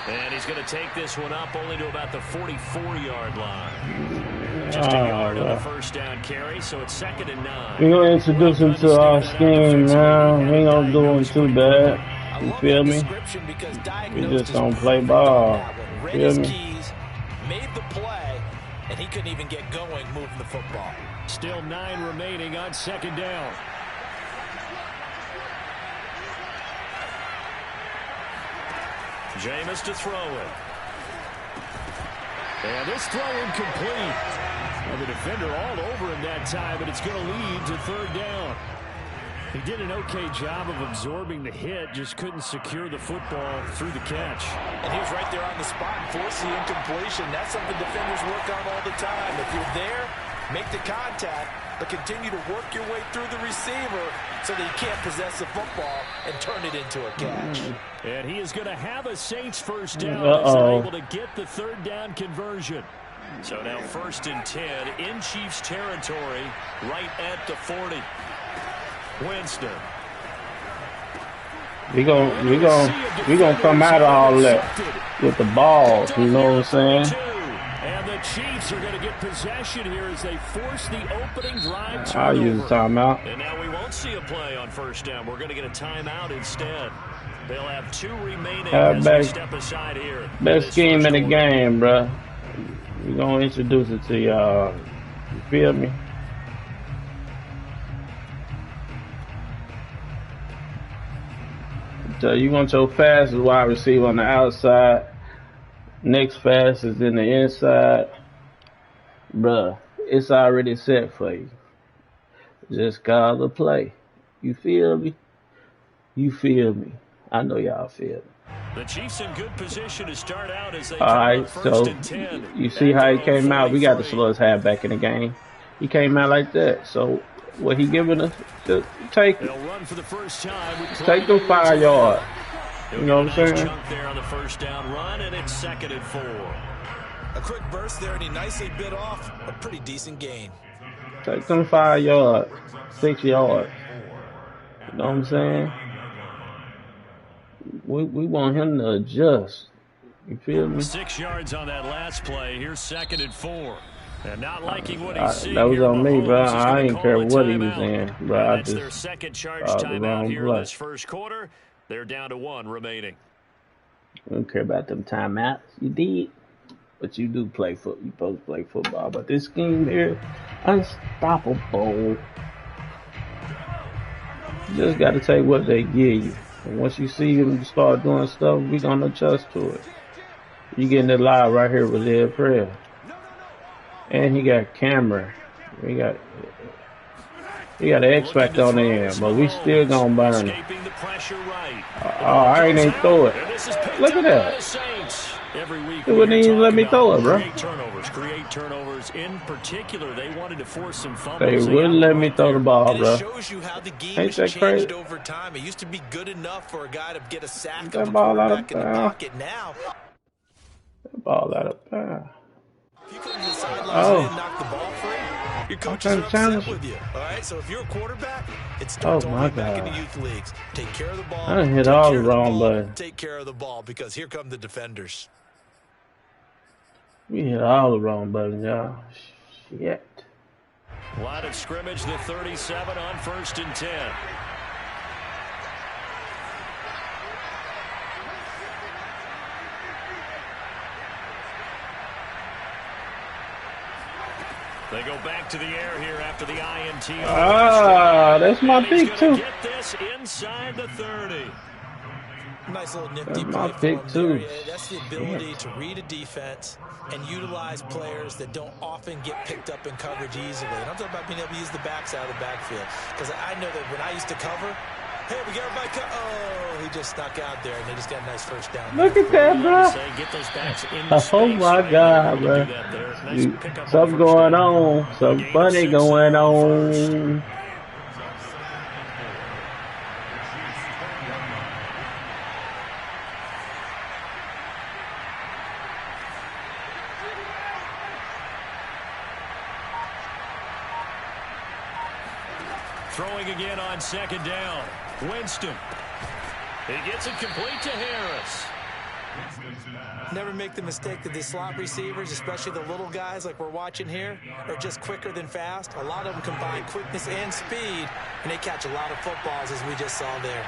And he's going to take this one up only to about the 44-yard line. Just a yard on the first down carry, so it's 2nd and 9. We're going to introduce him to our scheme, man. We ain't going to do him too bad. You feel me? We just don't play ball. You feel me? Made the play, and he couldn't even get going moving the football. Still 9 remaining on 2nd down. Jameis to throw it. And this throw incomplete. Well, the defender all over him that time, but it's going to lead to 3rd down. He did an okay job of absorbing the hit, just couldn't secure the football through the catch. And he was right there on the spot and forced the incompletion. That's something defenders work on all the time. If you're there, make the contact, but continue to work your way through the receiver so that you can't possess the football and turn it into a catch. And he is going to have a Saints first down as they're able to get the 3rd down conversion. So now 1st and 10 in Chiefs territory right at the 40. Winston. We gonna come out of all that with the ball, you know what I'm saying? And the Chiefs are going to get possession here as they force the opening drive turnover. I'll use a timeout. And now we won't see a play on 1st down. We're going to get a timeout instead. They'll have 2 remaining as we step aside here. Best scheme in the game, bro. We're going to introduce it to y'all. You feel me? So you want your fastest wide receiver on the outside. Next fastest in the inside. Bruh, it's already set for you. Just call the play. You feel me? You feel me? I know y'all feel me. The Chiefs in good position to start out as they all right, so you see how he came out. We got the slowest halfback in the game. He came out like that. So what he giving us? Just take it. Run for the first time. Take them 5 yards. You know what I'm saying? Chunk there on the 1st down run, and it's 2nd and 4. A quick burst there, and he nicely bit off a pretty decent gain. Take them 5 yards, 6 yards. You know what I'm saying? We want him to adjust. You feel me? 6 yards on that last play. Here's 2nd and 4. And not liking what he's seeing. That was on me, bro. I ain't care what he was in. in, bro. I That's just their 2nd charge timeout here in this 1st quarter. They're down to 1 remaining. I don't care about them timeouts. You did. But you do play football. You supposed to play football. But this scheme here, unstoppable. You just got to take what they give you. And once you see them start doing stuff, we're going to adjust to it. You getting it live right here with Ed Prayer. And he got camera. He got an X Factor on the end, but we still gonna burn it. I ain't even throw it. Look at that. It wouldn't even let me throw it, bro. Create turnovers. In particular, they wanted to force some fumbles. They wouldn't let me throw the ball, bro. It shows you how the game Ain't has that crazy? changed over time. It used to be good enough for a guy to get a sack That of a ball out of quarterback in the pocket. Now, that ball out of power. if you come to the sidelines and knock the ball free, your coaches are upset with you. All right, so if you're a quarterback, it starts all the way back in the youth leagues. Take care of the ball. I done hit all the wrong buttons. Take care of the ball because here come the defenders. We hit all the wrong buttons, y'all. Shit. Line of scrimmage, the 37 on 1st and 10. They go back to the air here after the INT. That's my pick too. Get this inside the 30. Nice little nifty my play pick for too. him there. That's the ability to read a defense and utilize players that don't often get picked up in coverage easily. And I'm talking about being able to use the backs out of the backfield. Because I know that when I used to cover, hey, we got everybody oh, he just snuck out there, and they just got a nice first down. Look at that, bro. Get those backs in the Oh, my God, bro. Something going on. Something funny going on. Throwing again on 2nd down. Winston. He gets it complete to Harris. Never make the mistake that the slot receivers, especially the little guys like we're watching here, are just quicker than fast. A lot of them combine quickness and speed, and they catch a lot of footballs, as we just saw there.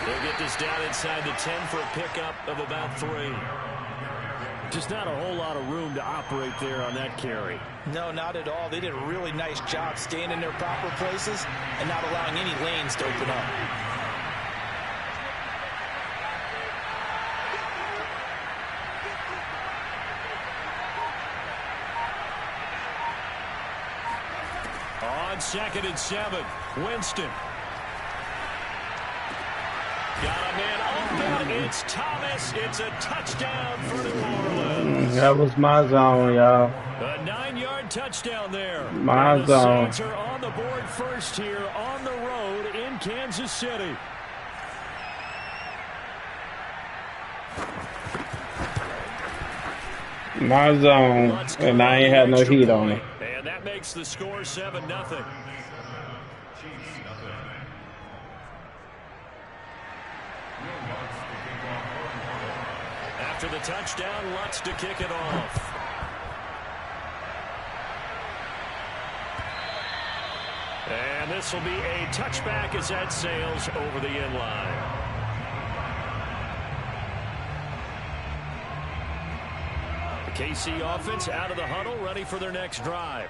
They'll get this down inside the 10 for a pickup of about 3. Just not a whole lot of room to operate there on that carry. No, not at all. They did a really nice job staying in their proper places and not allowing any lanes to open up. On 2nd and 7, Winston. Got a man open. It's Thomas. It's a touchdown for New Orleans. That was my zone, y'all. A 9-yard touchdown there. My zone. The Saints are on the board first here on the road in Kansas City. My zone, and I ain't had no heat on it. And that makes the score 7-0. After the touchdown, Lutz to kick it off. And this will be a touchback as that sails over the end line. The KC offense out of the huddle, ready for their next drive.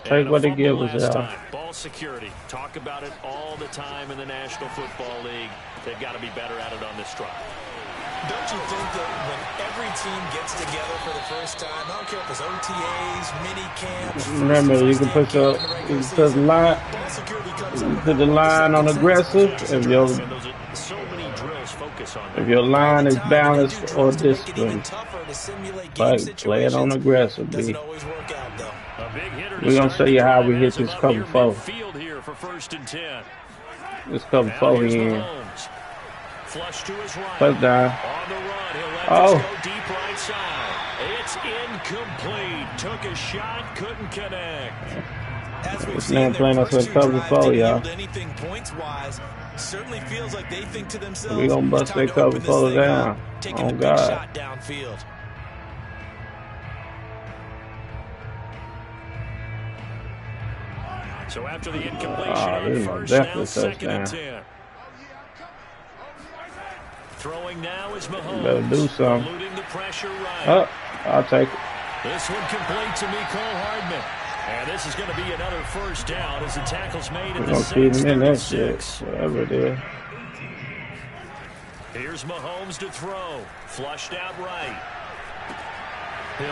Take what they give us out. Ball security. Talk about it all the time in the National Football League. They've got to be better at it on this drive. Don't you think that when every team gets together for the first time, I don't care if it's OTAs, mini camps. Remember, you can put the line on aggressive. If your line is balanced or disciplined, like play it on aggressive. We're gonna show you how we hit this cover 4. This cover 4 in. Flush to his right. Touchdown. On the run, he'll let this go deep right side. It's incomplete. Took a shot, couldn't connect. As we've seen, playing us a cover 4, y'all. Anything points-wise, certainly feels like they think to themselves, we're gonna bust that cover 4 down. Taking oh a big God. Shot downfield. So after the incompletion, first down, 2nd and 10. Throwing now is Mahomes. Better do something. Eluding the pressure right. Oh, I'll take it. This one complete to Mecole Hardman. And this is going to be another first down as the tackle's made at the Saints 36. Whatever it is. Here's Mahomes to throw. Flushed out right.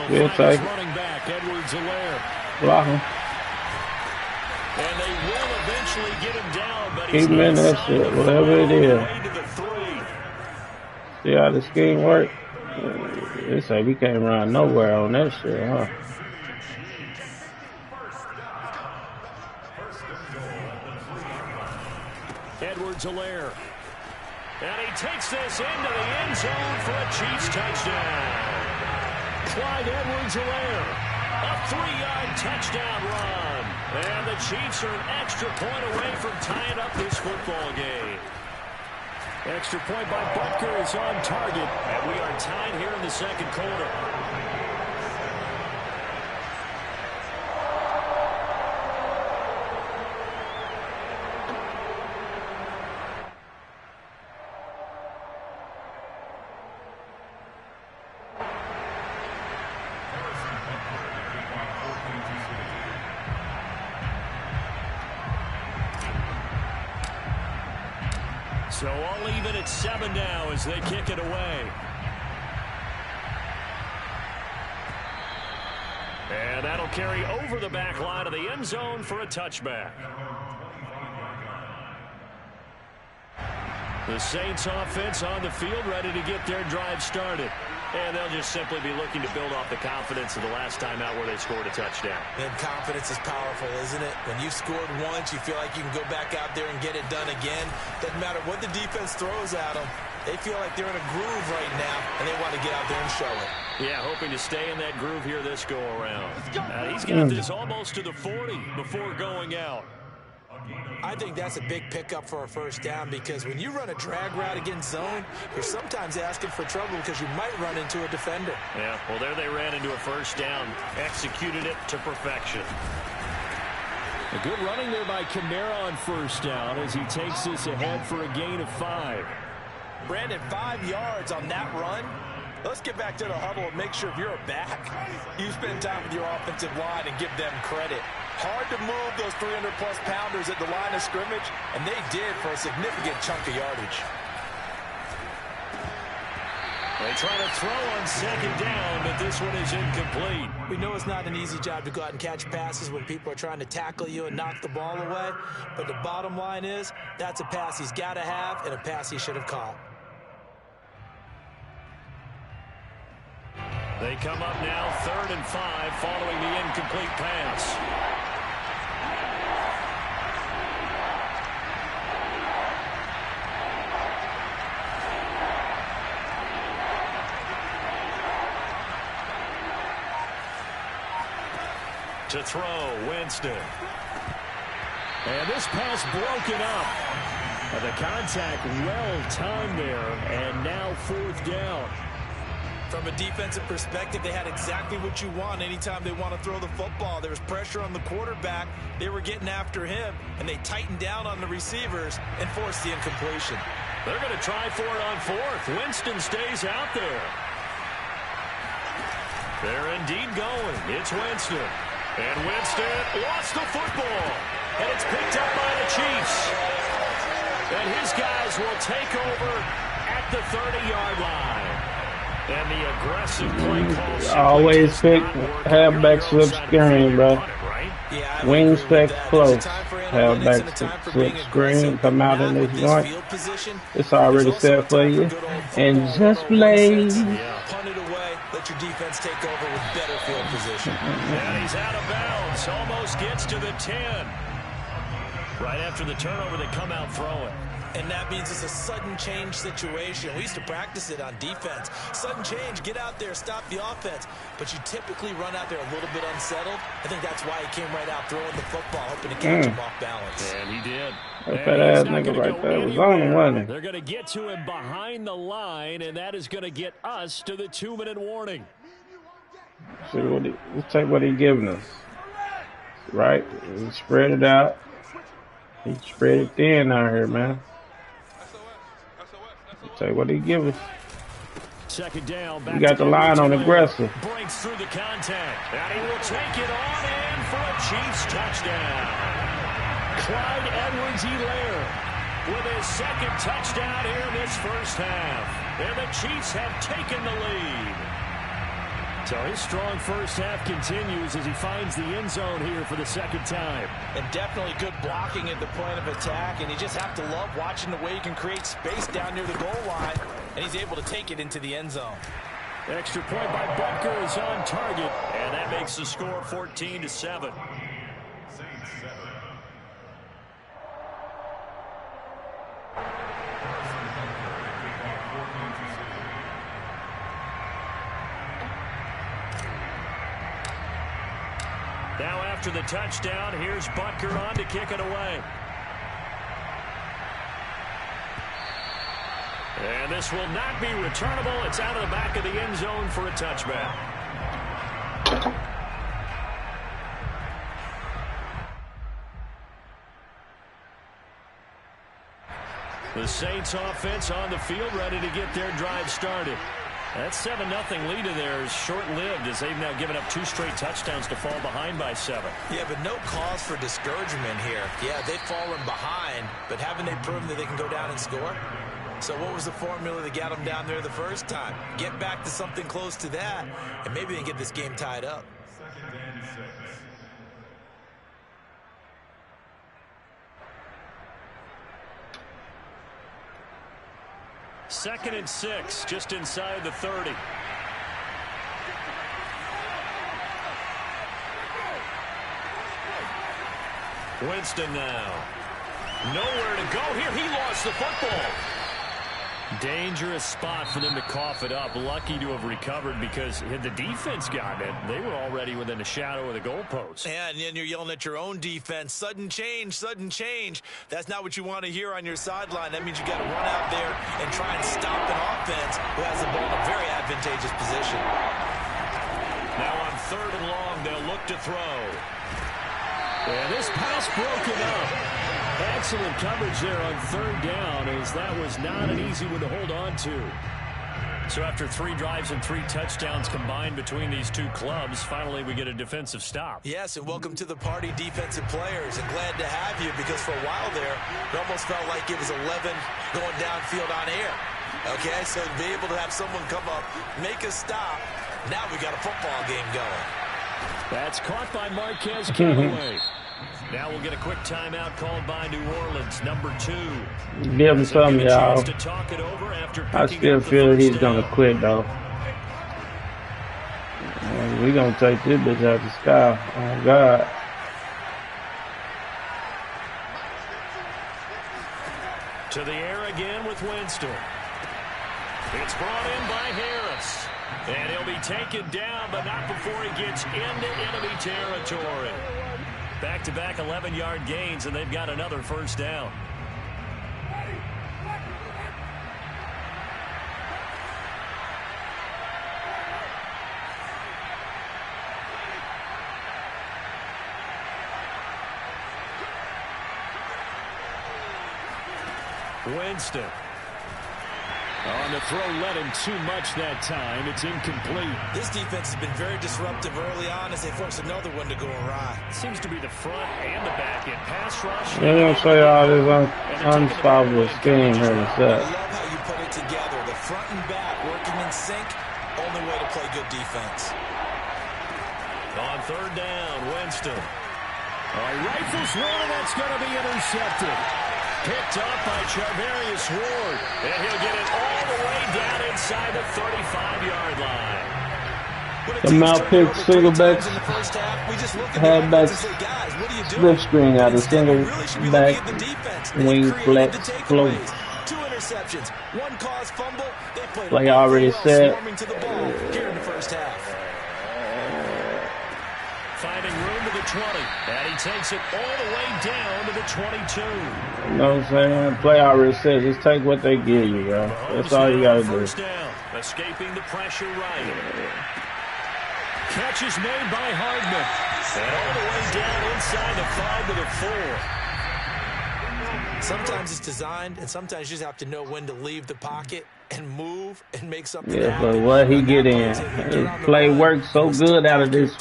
We'll take it. Running back, Edwards-Helaire. Block him. And they will eventually get him down, but keep him in that shit, whatever it is. See how the scheme work? They say we can't run nowhere on that shit, huh? Edwards-Helaire. And he takes this into the end zone for a Chiefs touchdown. Clyde Edwards-Helaire. A 3-yard touchdown run. And the Chiefs are an extra point away from tying up this football game. Extra point by Butker is on target. And we are tied here in the second quarter. So all even at 7 now as they kick it away. And that'll carry over the back line of the end zone for a touchback. The Saints offense on the field ready to get their drive started. And they'll just simply be looking to build off the confidence of the last time out where they scored a touchdown. And confidence is powerful, isn't it? When you've scored once, you feel like you can go back out there and get it done again. Doesn't matter what the defense throws at them. They feel like they're in a groove right now, and they want to get out there and show it. Yeah, hoping to stay in that groove here this go-around. He's got this almost to the 40 before going out. I think that's a big pickup for a first down because when you run a drag route against zone, you're sometimes asking for trouble because you might run into a defender. Yeah, well, there they ran into a first down, executed it to perfection. A good running there by Kamara on first down as he takes this ahead for a gain of 5. Brandon, 5 yards on that run. Let's get back to the huddle and make sure if you're a back, you spend time with your offensive line and give them credit. Hard to move those 300-plus pounders at the line of scrimmage, and they did for a significant chunk of yardage. They try to throw on second down, but this one is incomplete. We know it's not an easy job to go out and catch passes when people are trying to tackle you and knock the ball away, but the bottom line is that's a pass he's got to have and a pass he should have caught. They come up now 3rd and 5 following the incomplete pass. To throw, Winston. And this pass broken up. The contact well timed there, and now 4th down. From a defensive perspective, they had exactly what you want anytime they want to throw the football. There was pressure on the quarterback. They were getting after him, and they tightened down on the receivers and forced the incompletion. They're going to try for it on 4th. Winston stays out there. They're indeed going. It's Winston. And Winston lost the football. And it's picked up by the Chiefs. And his guys will take over at the 30-yard line. And the aggressive play call. Always pick halfback slip screen, bro. Yeah, wing spec close. Halfback slip screen. Come out in this joint. It's already set for you. And just play. Punt it away. Let your defense take over with better field position. And he's out of bounds. Almost gets to the 10. Right after the turnover, they come out throwing. And that means it's a sudden change situation. We used to practice it on defense. Sudden change, get out there, stop the offense. But you typically run out there a little bit unsettled. I think that's why he came right out throwing the football, hoping to catch him off balance. And he did. That fat ass nigga right there was on him, wasn't he? They're going to get to him behind the line, and that is going to get us to the 2-minute warning. See what let's take what he's giving us. Right? He spread it out. He spread it thin out here, man. Tell you what he give us. Second down. You got the line on aggressive. Breaks through the contact. And he will take it on in for a Chiefs touchdown. Clyde Edwards-Helaire with his second touchdown here in this first half. And the Chiefs have taken the lead. So his strong first half continues as he finds the end zone here for the second time. And definitely good blocking at the point of attack. And you just have to love watching the way he can create space down near the goal line. And he's able to take it into the end zone. Extra point by Butker is on target. And that makes the score 14-7. Now after the touchdown, here's Butker on to kick it away. And this will not be returnable. It's out of the back of the end zone for a touchback. The Saints offense on the field ready to get their drive started. That 7-0 lead of theirs is short-lived as they've now given up 2 straight touchdowns to fall behind by 7. Yeah, but no cause for discouragement here. Yeah, they've fallen behind, but haven't they proven that they can go down and score? So what was the formula that got them down there the first time? Get back to something close to that, and maybe they can get this game tied up. Second and 6, just inside the 30. Winston now. Nowhere to go here. He lost the football. Dangerous spot for them to cough it up. Lucky to have recovered because had the defense gotten it, they were already within a shadow of the goalpost. Yeah, and then you're yelling at your own defense. Sudden change, sudden change. That's not what you want to hear on your sideline. That means you got to run out there and try and stop an offense who has the ball in a very advantageous position. Now on 3rd and long, they'll look to throw. And this pass broken up. Excellent coverage there on 3rd down, as that was not an easy one to hold on to. So after 3 drives and 3 touchdowns combined between these two clubs, finally we get a defensive stop. Yes, and welcome to the party, defensive players, and glad to have you, because for a while there, it almost felt like it was 11 going downfield on air. Okay, so to be able to have someone come up, make a stop, now we got a football game going. That's caught by Marquez Callaway. Now we'll get a quick timeout called by New Orleans, number 2. Give him some, y'all. I still feel he's going to quit, though. We're going to take this bitch out the sky. Oh, God. To the air again with Winston. It's brought in by Harris. And he'll be taken down, but not before he gets into enemy territory. Back-to-back 11-yard gains, and they've got another 1st down. Winston. On the throw, led him too much that time. It's incomplete. This defense has been very disruptive early on as they force another one to go awry. Seems to be the front and the back end pass rush. They're going to say all this unstoppable scheme here in a sec. I love how you put it together. The front and back working in sync. Only way to play good defense. On 3rd down, Winston. Rifles one, and that's going to be intercepted. Picked up by Charvarius Ward. And he'll get it all the way down inside the 35-yard line. The mouth pick, single backs, halfbacks, split screen out of single back, wing flex, float. 2 interceptions, 1 caused fumble. They played like I already said. to the ball here in the first half. Finding room to the 20, and he takes it all the way down to the 22. You know what I'm saying? Play already said, just take what they give you, bro. That's all you got to do. First down, escaping the pressure right. Catch is made by Hardman. And all the way down inside the 5 to the 4. Sometimes it's designed, and sometimes you just have to know when to leave the pocket and move and make something Yeah, happen. but what he get in, his play works so good out of this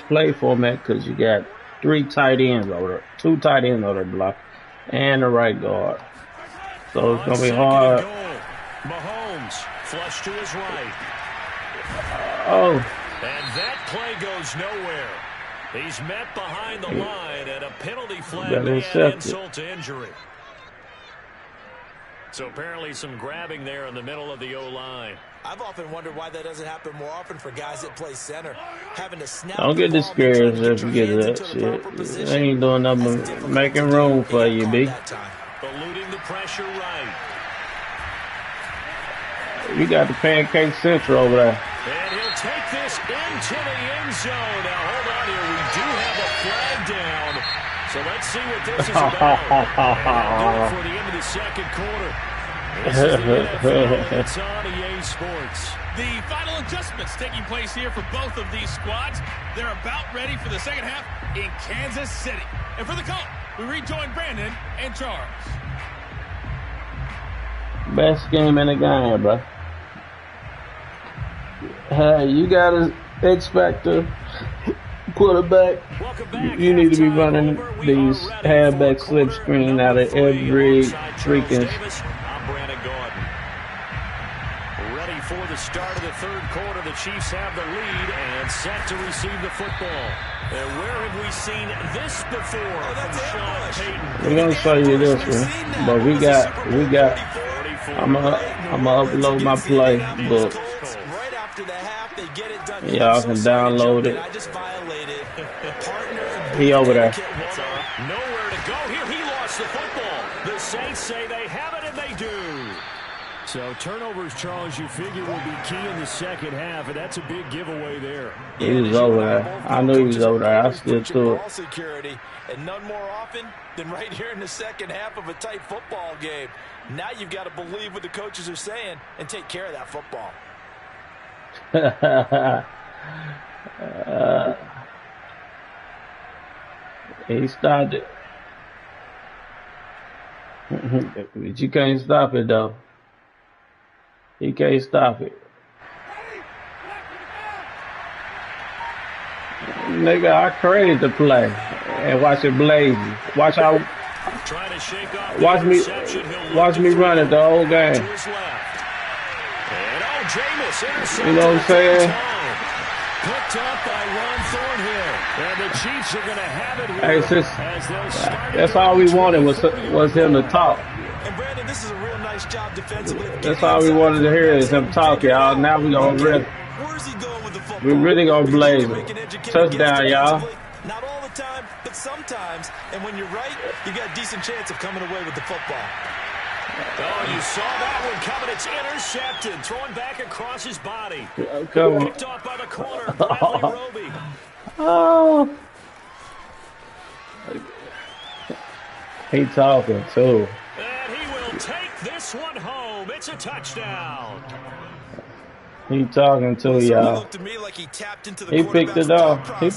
play format because you got 3 tight ends over, 2 tight ends over the block, and a right guard. So it's gonna be hard. Mahomes flush to his right. Oh. And that play goes nowhere. He's met behind the line, and a penalty flag may add insult to injury. So apparently some grabbing there in the middle of the O-line. I've often wondered why that doesn't happen more often for guys that play center. Having to snap. Don't get discouraged if you get that shit. They ain't doing nothing but making room for you, B. Eluding the pressure right. You got the Pancake Central over there. And he'll take this into the end zone. Now, hold on here. We do have a flag down. So let's see what this is about. And do it for the end of the 2nd quarter. This is the NFL. It's on EA Sports. The final adjustments taking place here for both of these squads. They're about ready for the 2nd half in Kansas City. And for the call, we rejoin Brandon and Charles. Best game in the game, bro. Hey, you got an X Factor quarterback. You need to be running these halfback slip screen out of every freaking. Ready for the start of the 3rd quarter. The Chiefs have the lead and set to receive the football. And where have we seen this before from Sean Payton? We're gonna show you this one, but we got. I'm gonna upload my playbook. Y'all can download it. He over there. Nowhere to go here. He lost the football. The Saints say they have it, and they do. So turnovers, Charles, you figure will be key in the second half, and that's a big giveaway there. He was over there. I knew he was over there. I still threw it. Security, and none more often than right here in the second half of a tight football game. Now you've got to believe what the coaches are saying and take care of that football. He stopped it. But you can't stop it, though. He can't stop it. Nigga, I created the play. And watch it blaze. Watch how. Watch me run it the whole game. You know what I'm saying? Picked up by Ron Thornhill. And the Chiefs are going to have it here. Hey, that's all we wanted was him to talk. And Brandon, this is a real nice job defensively. That's all we wanted to hear is him talk, y'all. Now we gonna really, we're really gonna blaze him. Touchdown, y'all. Not all the time, but sometimes. And when you're right, you got a decent chance of coming away with the football. Oh, you saw that one coming. It's intercepted. Throwing back across his body. Come on. Picked off by the corner. Bradley Roby. Oh. He talking, too. And he will take this one home. It's a touchdown. He talking too, y'all. He picked it off. He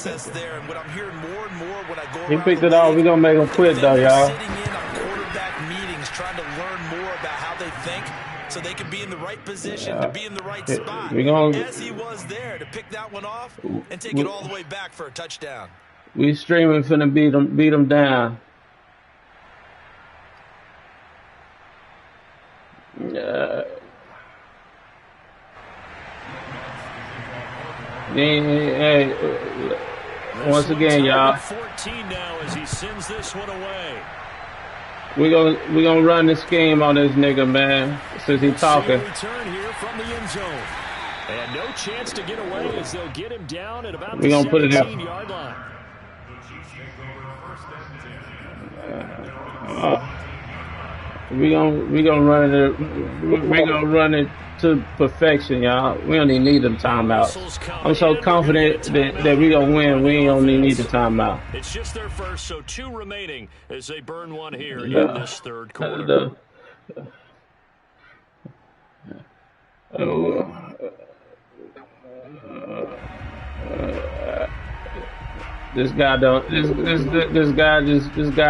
picked it off. We gonna make him quit though, y'all. Sitting in on quarterback meetings, trying to learn more about how they think, so they can be in the right position to be in the right spot. As he was there to pick that one off and take it all the way back for a touchdown. We streaming finna beat him down. Hey, once again, y'all. 14 now as he sends this one away. We gonna run this game on this nigga, man. Since he talking. Return here from the end zone. And no chance to get away as they'll get him down at about the 17-yard line. We gonna run it to perfection, y'all. We don't even need them timeouts. I'm so confident that we gonna win. We don't even need the timeout. It's just their first, so 2 remaining as they burn one here in this third quarter. This guy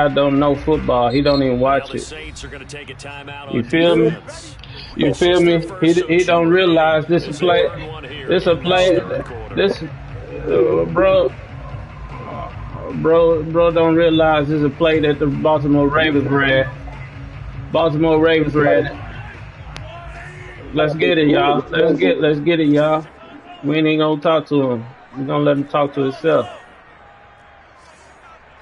don't know football. He don't even watch it. You feel me? You feel me? He don't realize this is play. This a play. This bro don't realize this is a play that the Baltimore Ravens ran. Let's get it, y'all. Let's get it, y'all. We ain't gonna talk to him. We're gonna let him talk to himself.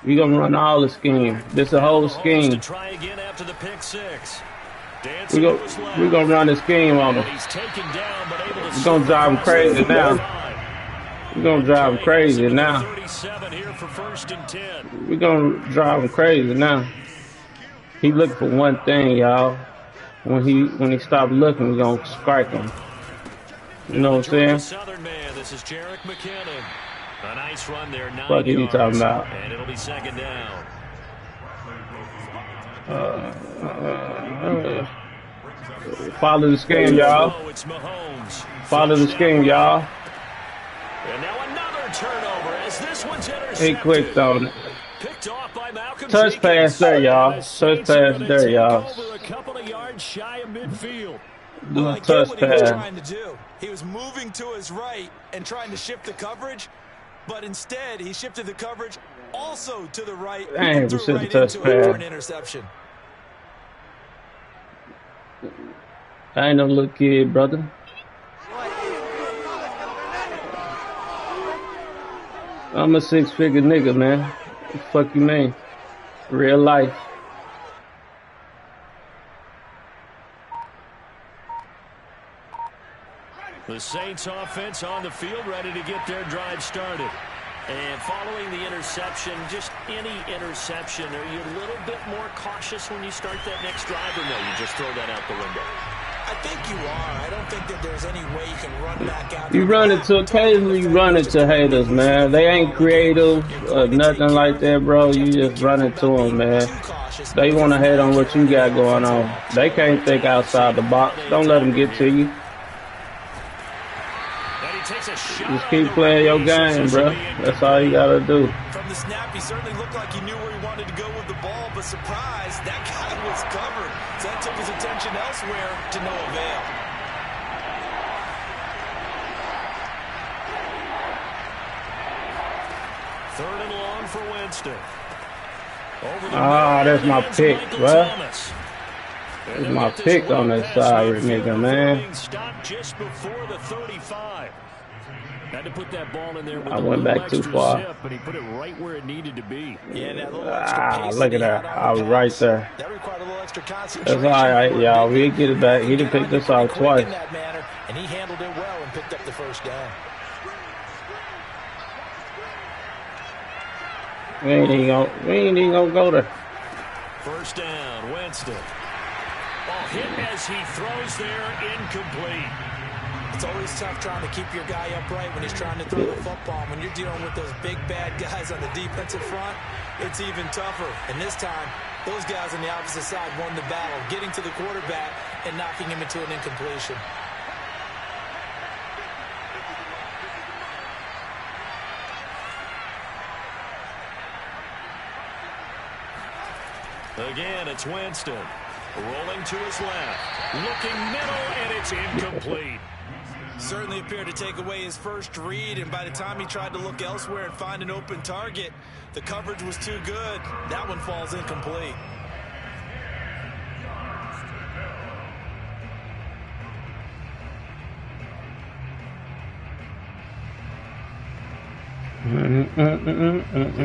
We gonna run all the scheme. This a whole scheme. We gonna run the scheme on him. We're gonna drive him crazy now. We're gonna drive him crazy now. We're gonna drive him crazy now. He looking for one thing, y'all. When he stop looking, we're gonna strike him. You know what I'm saying? A nice run there, 9 what are you talking about? And it'll be second down. Follow the scheme, y'all. Follow the scheme, y'all. And now another turnover as this one's intercepted. He clicked on it. Picked off by Malcolm touch pass there, y'all. Touch pass there, y'all. Over a couple of yards shy of midfield. Well, I get what he was trying to do. He was moving to his right and trying to shift the coverage. But instead, he shifted the coverage also to the right and threw right into it for an interception. I ain't no little kid, brother. I'm a 6-figure nigga, man. What the fuck you mean? Real life. The Saints offense on the field, ready to get their drive started. And following the interception, just any interception, are you a little bit more cautious when you start that next drive, or no, you just throw that out the window? I think you are. I don't think that there's any way you can run back out. You run it to occasionally you run it to haters, man. They ain't creative or nothing like that, bro. You just run it to them, man. They want to hate on what you got going on. They can't think outside the box. Don't let them get to you. Just keep playing your game, bro. That's all you gotta do. From the snap, he certainly looked like he knew where he wanted to go with the ball, but surprise, that guy was covered. So that took his attention elsewhere to no avail. Third and long for Winston. That's my pick, bro. That's my pick on that side, nigga, man. Stopped just before the 35. Had to put that ball in there with I went back too far. Zip, but he put it right where it needed to be. Yeah, look at that. I was right there. That required a little extra concentration. That's all right, y'all. We get it back. He done picked this off twice. And he handled it well and picked up the first down. We ain't even gonna go there. First down, Winston. Ball hit as he throws there, incomplete. It's always tough trying to keep your guy upright when he's trying to throw the football. When you're dealing with those big, bad guys on the defensive front, it's even tougher. And this time, those guys on the opposite side won the battle, getting to the quarterback and knocking him into an incompletion. Again, it's Winston. Rolling to his left. Looking middle, and it's incomplete. Certainly appeared to take away his first read, and by the time he tried to look elsewhere and find an open target, the coverage was too good. That one falls incomplete. An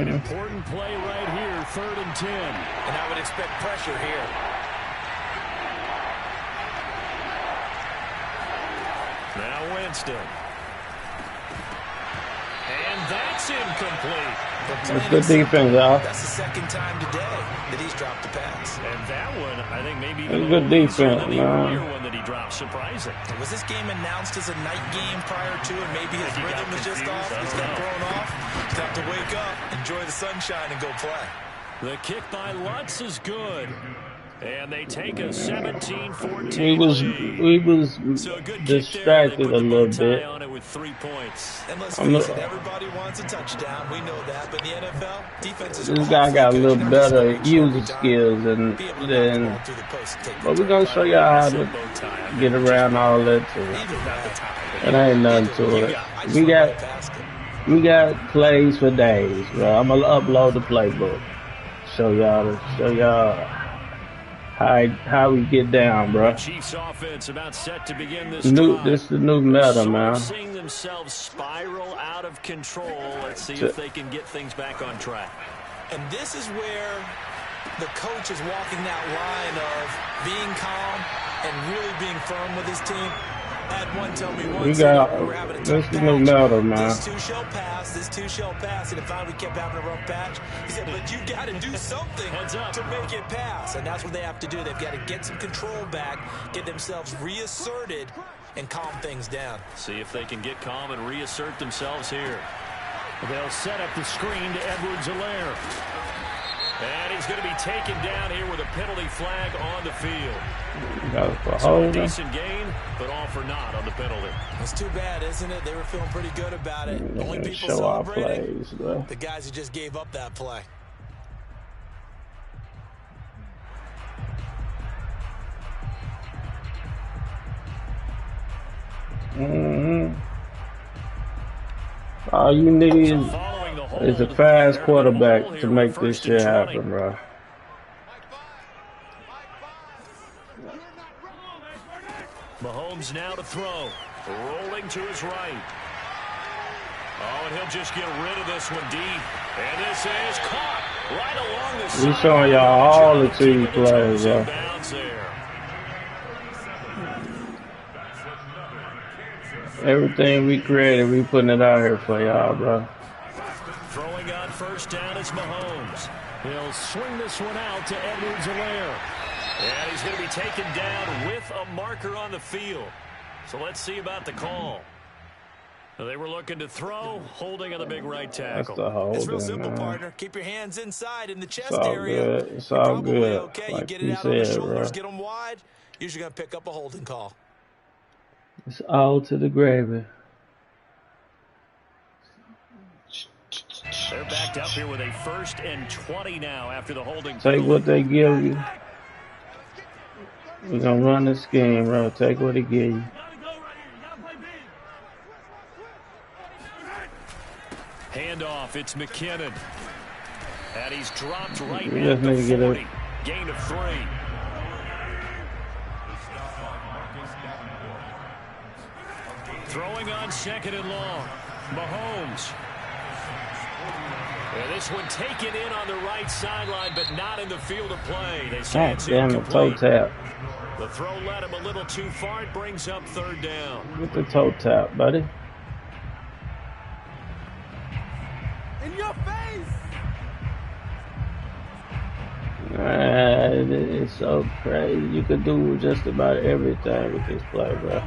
important play right here, 3rd and 10. And I would expect pressure here. Now Winston. And that's incomplete. That's good defense, y'all. That's the second time today that he's dropped the pass. And that one, I think maybe it's good defense, than the earlier one that he dropped. Surprising. Was this game announced as a night game prior to it? Maybe his rhythm was just off. He's got thrown off. He's got to wake up, enjoy the sunshine, and go play. The kick by Lutz is good. And they take a 17-14 We was distracted a little bit. On it with 3 points. And let's face it, everybody wants a touchdown. We know that. But in the NFL, defenses this guy got a little better user skills than but we're gonna show y'all how to get around all that too. It ain't nothing to it. We got plays for days, bro. I'm gonna upload the playbook. Show y'all how we get down, bro. Chiefs offense about set to begin this is the new meta, man. Seeing themselves spiral out of control. Let's see if they can get things back on track. And this is where the coach is walking that line of being calm and really being firm with his team. Had one tell me once, we're having a tough patch. No matter, man. This too shall pass, this too shall pass. And if finally kept having a rough patch, he said, but you got to do something to make it pass. And that's what they have to do. They've got to get some control back, get themselves reasserted, and calm things down. See if they can get calm and reassert themselves here. They'll set up the screen to Edwards-Helaire. And he's going to be taken down here with a penalty flag on the field. So a decent gain, but all for naught on the penalty. It's too bad, isn't it? They were feeling pretty good about it. Only people celebrating the guys who just gave up that play. All you need is a fast quarterback to make this shit happen, bro. Mahomes now to throw. Rolling to his right. Oh, and he'll just get rid of this one deep. And this is caught right along the side. We're showing y'all all the team plays, bro. Everything we created, we putting it out here for y'all, bro. Throwing on first down is Mahomes. He'll swing this one out to Edwards-Helaire. And he's going to be taken down with a marker on the field. So let's see about the call. They were looking to throw, holding on the big right tackle. It's real simple, partner. Keep your hands inside in the chest Good. area. It's all good. Okay. Like you get it out on the shoulders, get them wide. Usually going to pick up a holding call. It's all to the gravy. They're backed up here with a 1st and 20 now after the holding. Take what they give you. We're going to run this game, bro. Take what they give you. Handoff, it's McKinnon. And he's dropped right We at just need the to 40. get Gain of 3. Throwing on 2nd and long. Mahomes. And this one taken in on the right sideline, but not in the field of play. They say it's incomplete. Toe tap. The throw led him a little too far. It brings up 3rd down. Get the toe tap, buddy. In your face! It's so crazy. You could do just about everything with this play, bro.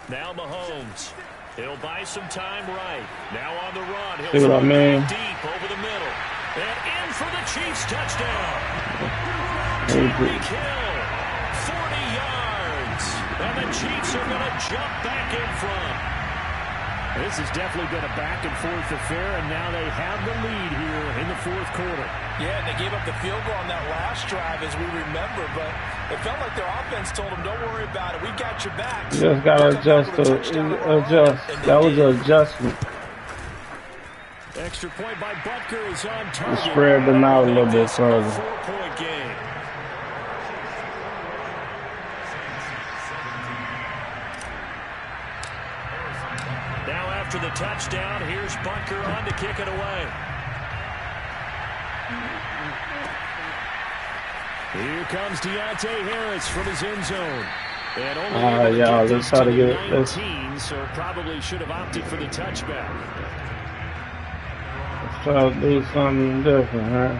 Now Mahomes. He'll buy some time right. Now on the run. He'll See what I mean? Deep over the middle. And in for the Chiefs touchdown. Tyreek Hill. 40 yards. And the Chiefs are going to jump back in front. This has definitely been a back-and-forth affair, and now they have the lead here in the 4th quarter. Yeah, and they gave up the field goal on that last drive, as we remember, but it felt like their offense told them, don't worry about it. We got your back. You just got to adjust. That was an adjustment. Extra point by Butker is on target. Spread them out a little bit further. 4-point game. After the touchdown, here's Butker on to kick it away. Here comes Deontay Harris from his end zone. And only let's try to get it. 19, so probably should have opted for the touchback. Let's try to do something different, huh?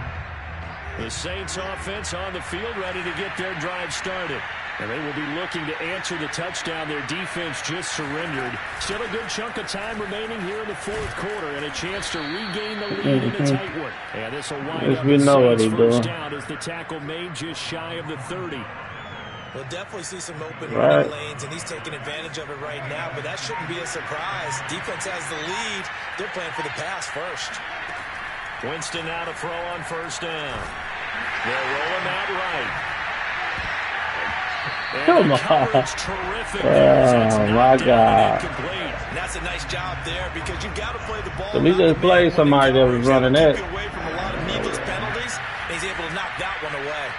The Saints offense on the field ready to get their drive started. And they will be looking to answer the touchdown their defense just surrendered. Still a good chunk of time remaining here in the 4th quarter and a chance to regain the lead in a tight one. And this will wind up we know what he's first doing. down as the tackle made just shy of the 30. We'll definitely see some open running lanes, and he's taking advantage of it right now, but that shouldn't be a surprise. Defense has the lead. They're playing for the pass first. Winston now to throw on 1st down. They'll roll him out right. Come on. Oh, my God. And that's a nice job there because you've got to play the ball. So we just played somebody that was running that. Away from a lot of needless penalties, and he's able to knock that one away.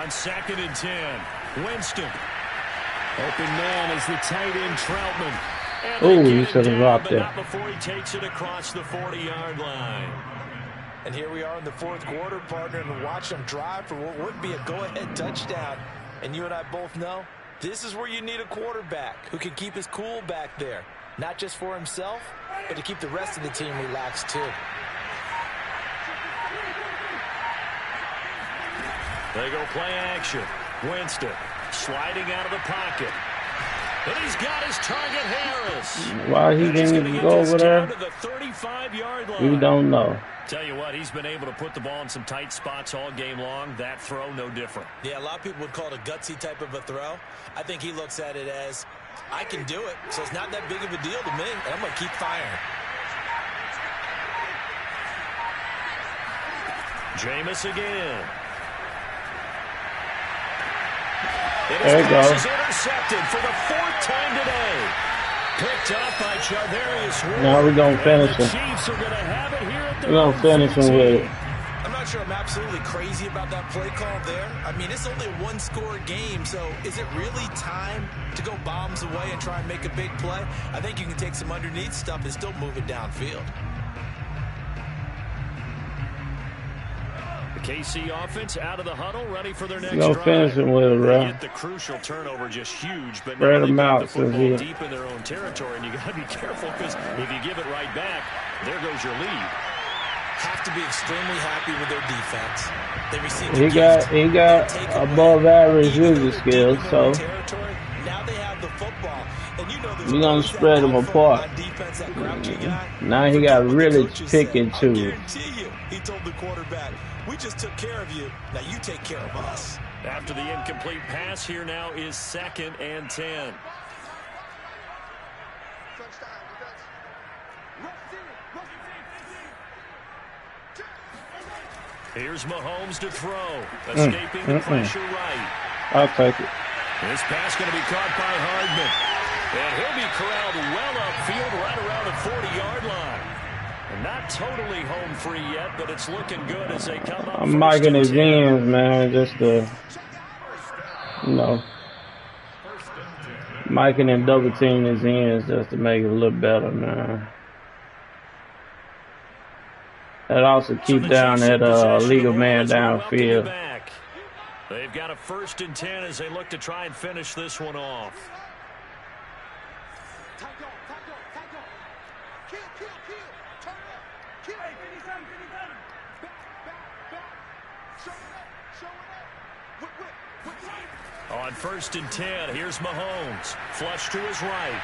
On 2nd and 10, Winston. Open man is the tight end Troutman. Oh, you should have dropped it. Not before he takes it across the 40-yard line. And here we are in the 4th quarter, partner, and watch them drive for what would be a go-ahead touchdown. And you and I both know this is where you need a quarterback who can keep his cool back there. Not just for himself, but to keep the rest of the team relaxed too. They go play action. Winston sliding out of the pocket. And he's got his target, Harris. Why he didn't go over there? To the 35-yard line. We don't know. Tell you what, he's been able to put the ball in some tight spots all game long. That throw, no different. Yeah, a lot of people would call it a gutsy type of a throw. I think he looks at it as, I can do it, so it's not that big of a deal to me, and I'm going to keep firing. Jameis again. There you go. Is intercepted for the 4th time today. Picked up by Charvarius Ward. Now we're going to finish him. Chiefs are going to have it here at the We're going to finish him with it. I'm not sure I'm absolutely crazy about that play call there. I mean, it's only a one-score game, so is it really time to go bombs away and try and make a big play? I think you can take some underneath stuff and still move it downfield. KC offense out of the huddle, ready for their next Go drive. finish him with it, bro. They get the crucial turnover just huge, but Spread now them they got out the football since deep in their own territory, and you got to be careful because if you give it right back, there goes your lead. Have to be extremely happy with their defense. They received he got above average user skills, so now they have the football. And you know we're gonna spread them apart. Now he got really pick and choose. I guarantee you, he told the quarterback, we just took care of you. Now you take care of us. After the incomplete pass, here now is 2nd and 10. Here's Mahomes to throw. Escaping the pressure right. I'll take it. This pass going to be caught by Hardman. And he'll be corralled well upfield right around the 40-yard line. And not totally home free yet, but it's looking good as they come up. I'm miking his ends, man, just to, you know, miking and double teaming his ends just to make it a little better, man. That also keep down that legal man downfield. They've got a 1st and 10 as they look to try and finish this one off. On 1st and 10, here's Mahomes. Flush to his right.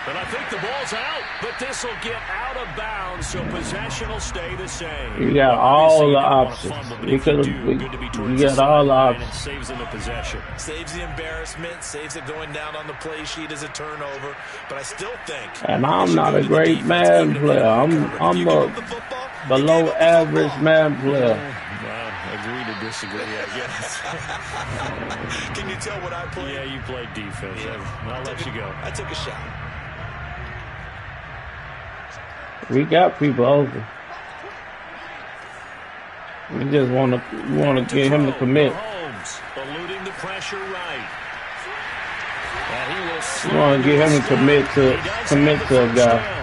But I think the ball's out, but this will get out of bounds, so possession will stay the same. You got all the options. You got all the options. Saves them the possession. Saves the embarrassment, saves it going down on the play sheet as a turnover. But I still think. And I'm not a great Madden player. I'm a below average Madden player. Agree to disagree, I guess. Can you tell what I played? Yeah, you played defense. Yeah. I'll let you go. I took a shot. We got people over. We just want to get him to commit. Mahomes, eluding the pressure right. And we want to get him to commit to a guy.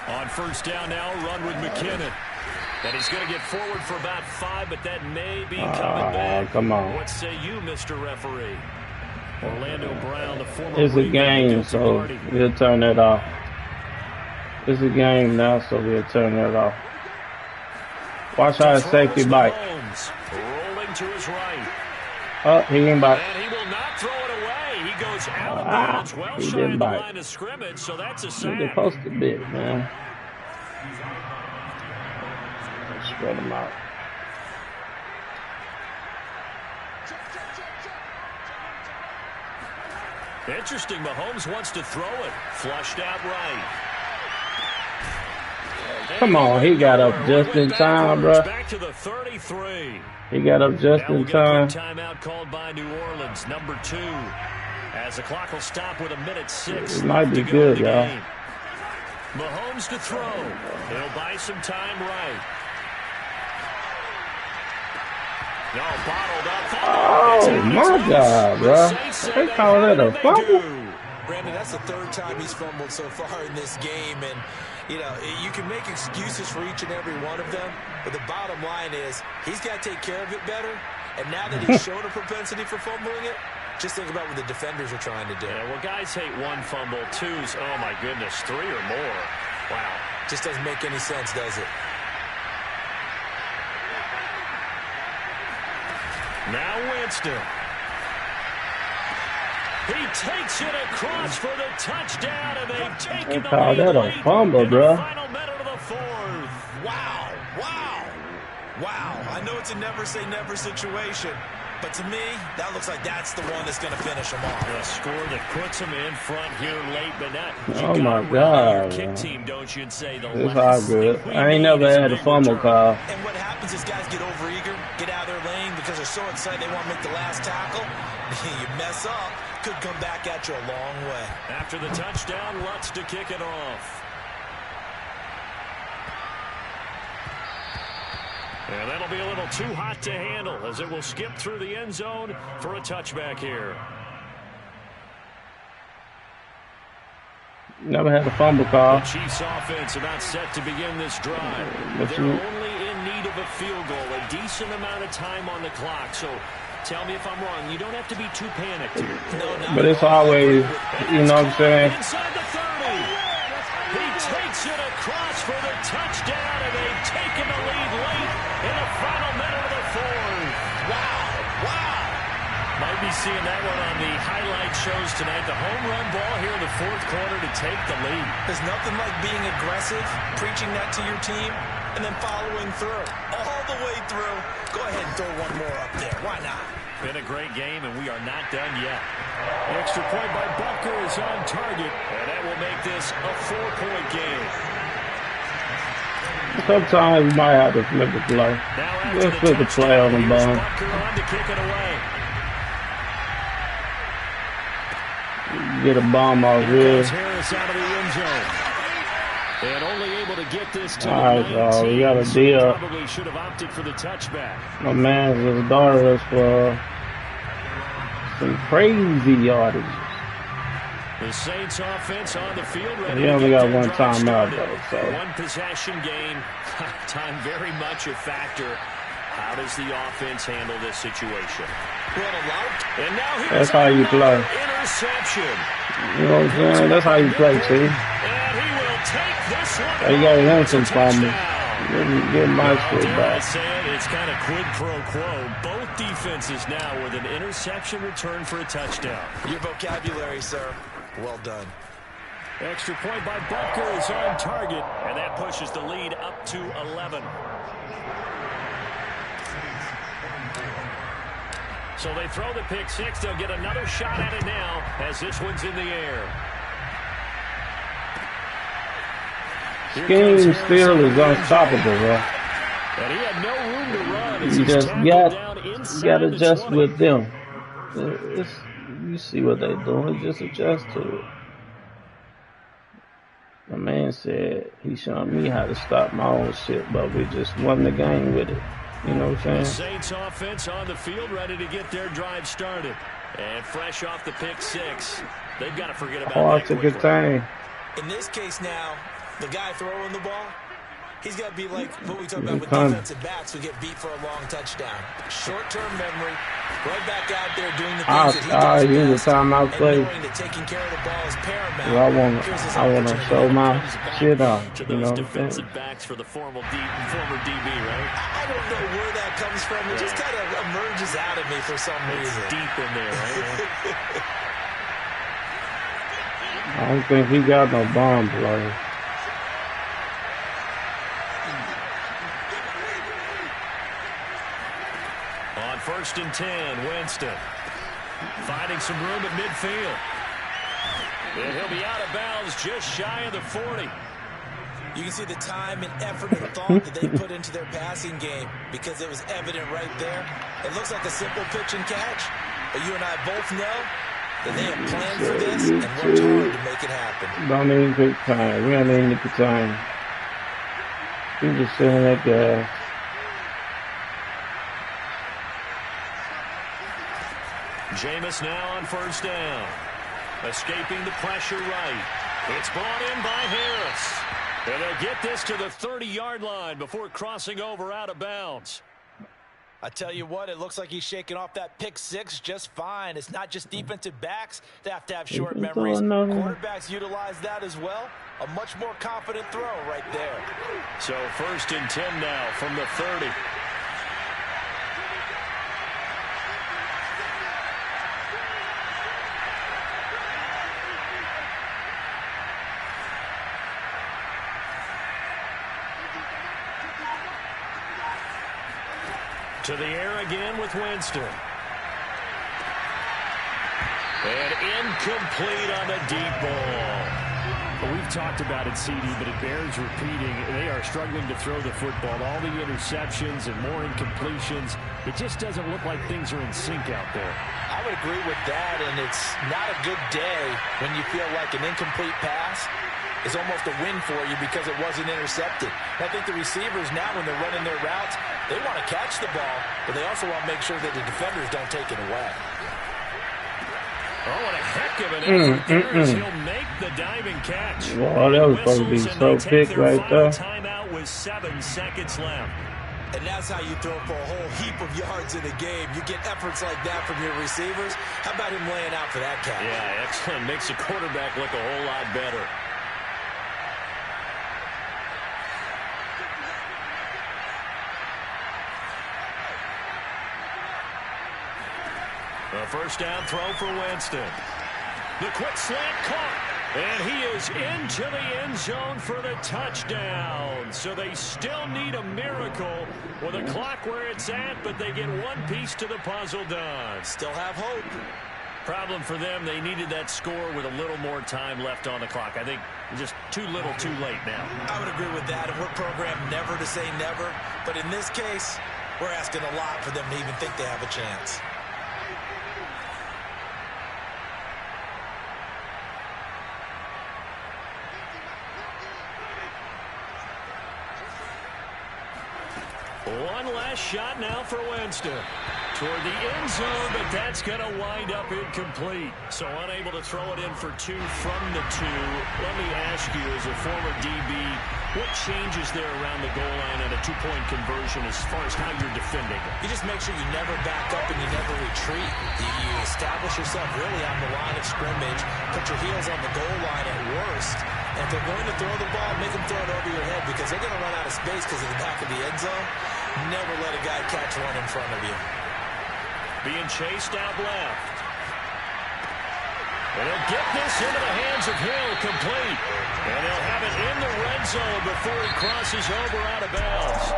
On 1st down now, run with McKinnon. And he's going to get forward for about 5, but that may be coming back. Come on. What say you, Mr. Referee? Orlando Brown, the former. It's a game, so we'll turn that off. It's a game now, so we'll turn that off. Watch how his safety bite. Rolling to his right. Oh, he didn't bite. And he will not throw it away. He goes out of bounds, well shy of the line of scrimmage, so that's a sack. They're supposed to bit, man. Spread them out. Interesting. Mahomes wants to throw it. Flushed out right. Come on, he got up just in time, bro. Back to the 33. He got up just in time. Timeout called by New Orleans, number 2. As the clock will stop with 1:06. It might be good, y'all. Mahomes to throw. He'll buy some time right. No, bottled up. Oh, my God, bro. They call that a fumble? Brandon, that's the 3rd time he's fumbled so far in this game. And, you know, you can make excuses for each and every one of them. But the bottom line is he's got to take care of it better. And now that he's shown a propensity for fumbling it, just think about what the defenders are trying to do. Yeah, well, guys hate 1 fumble, 2's, oh, my goodness, 3 or more. Wow. Just doesn't make any sense, does it? Now Winston. He takes it across for the touchdown, and they've taken the lead that a fumble, bro. Final minute of the 4th. Wow, wow, wow. I know it's a never-say-never situation, but to me, that looks like that's the one that's going to finish them off. A score that puts them in front here late, but not. Oh, my God. Your kick team, don't you, and say the it's all good. I ain't never had a fumble call. And what happens is guys get overeager, get out of their lane because they're so excited they want to make the last tackle. You mess up, could come back at you a long way. After the touchdown, Lutz to kick it off. And that'll be a little too hot to handle as it will skip through the end zone for a touchback here. Never had a fumble call. The Chiefs offense about set to begin this drive. They're only in need of a field goal, a decent amount of time on the clock. So tell me if I'm wrong. You don't have to be too panicked. But it's always, you know what I'm saying? Inside the 30. He takes it across for the touchdown, and they've taken the lead late in the final minute of the fourth. Wow. Might be seeing that one on the highlight shows tonight. The home run ball here in the fourth quarter to take the lead. There's nothing like being aggressive, preaching that to your team, and then following through. All the way through. Go ahead and throw one more up there. Why not? Been a great game, and we are not done yet. The extra point by Butker is on target, and that will make this a 4-point game. Sometimes we might have to flip the play. Let's flip the play on the ball. Butker on to kick it away. Get a bomb out here. Harris out of the end zone. And only able to get this to all right, so we got a deal. Probably should have opted for the touchback. My man just darted us for some crazy yardage. The Saints offense on the field ready. He only got one timeout though, so one possession game. Time very much a factor. How does the offense handle this situation? And now that's how you play. Interception. You know what I'm saying? That's how you play, see? And he will take this one. You got to win some from me. Get my shit back. It's kind of quid pro quo. Both defenses now with an interception return for a touchdown. Your vocabulary, sir. Well done. Extra point by Butker is on target, and that pushes the lead up to 11. So they throw the pick six. They'll get another shot at it now as this one's in the air. Scheme still is unstoppable, bro. And he had no room to run. You just got to adjust with them. You see what they're doing. Just adjust to it. The man said he showed me how to stop my own shit, but we just won the game with it. You know what I'm saying? The Saints offense on the field ready to get their drive started. And fresh off the pick six, they've got to forget about that quickly. Contain. In this case now, the guy throwing the ball, he's got to be like what we talk about with defensive backs who get beat for a long touchdown. Short-term memory, right back out there doing the things that he does best, timeout play. knowing that taking care of the ball is paramount. I want to show my shit off. To you those know defensive backs for the former DB, right? I don't know where that comes from. It just kind of emerges out of me for some reason. It's deep in there, right? I don't think he got no bomb play. On 1st and 10, Winston finding some room at midfield. And he'll be out of bounds just shy of the 40. You can see the time and effort and thought that they put into their passing game because it was evident right there. It looks like a simple pitch and catch, but you and I both know that they have planned for this and worked hard to make it happen. Don't even pick time. We don't even need the time. We just sitting that gas. Jameis now on 1st down. Escaping the pressure right. It's brought in by Harris. And they'll get this to the 30-yard line before crossing over out of bounds. I tell you what, it looks like he's shaking off that pick six just fine. It's not just defensive backs that have short memories. Quarterbacks utilize that as well. A much more confident throw right there. So 1st and 10 now from the 30. To the air again with Winston. And incomplete on the deep ball. Well, we've talked about it, CD, but it bears repeating. They are struggling to throw the football. All the interceptions and more incompletions. It just doesn't look like things are in sync out there. I would agree with that, and it's not a good day when you feel like an incomplete pass is almost a win for you because it wasn't intercepted. And I think the receivers now, when they're running their routes, they want to catch the ball, but they also want to make sure that the defenders don't take it away. Oh, what a heck of an effort. He'll make the diving catch. Wow, that was supposed to be so big right there. Timeout with 7 seconds left. And that's how you throw for a whole heap of yards in a game. You get efforts like that from your receivers. How about him laying out for that catch? Yeah, excellent. Makes the quarterback look a whole lot better. A first down throw for Winston. The quick slant caught. And he is into the end zone for the touchdown. So they still need a miracle with a clock where it's at, but they get one piece to the puzzle done. Still have hope. Problem for them, they needed that score with a little more time left on the clock. I think just too little too late now. I would agree with that. And we're programmed never to say never. But in this case, we're asking a lot for them to even think they have a chance. One last shot now for Winston. Toward the end zone, but that's going to wind up incomplete. So unable to throw it in for 2 from the 2. Let me ask you, as a former DB, what changes there around the goal line on a 2-point conversion as far as how you're defending it? You just make sure you never back up and you never retreat. You establish yourself really on the line of scrimmage, put your heels on the goal line at worst. And if they're going to throw the ball, make them throw it over your head because they're going to run out of space because of the back of the end zone. Never let a guy catch one in front of you. Being chased out left. And he'll get this into the hands of Hill, complete. And they'll have it in the red zone before he crosses over out of bounds.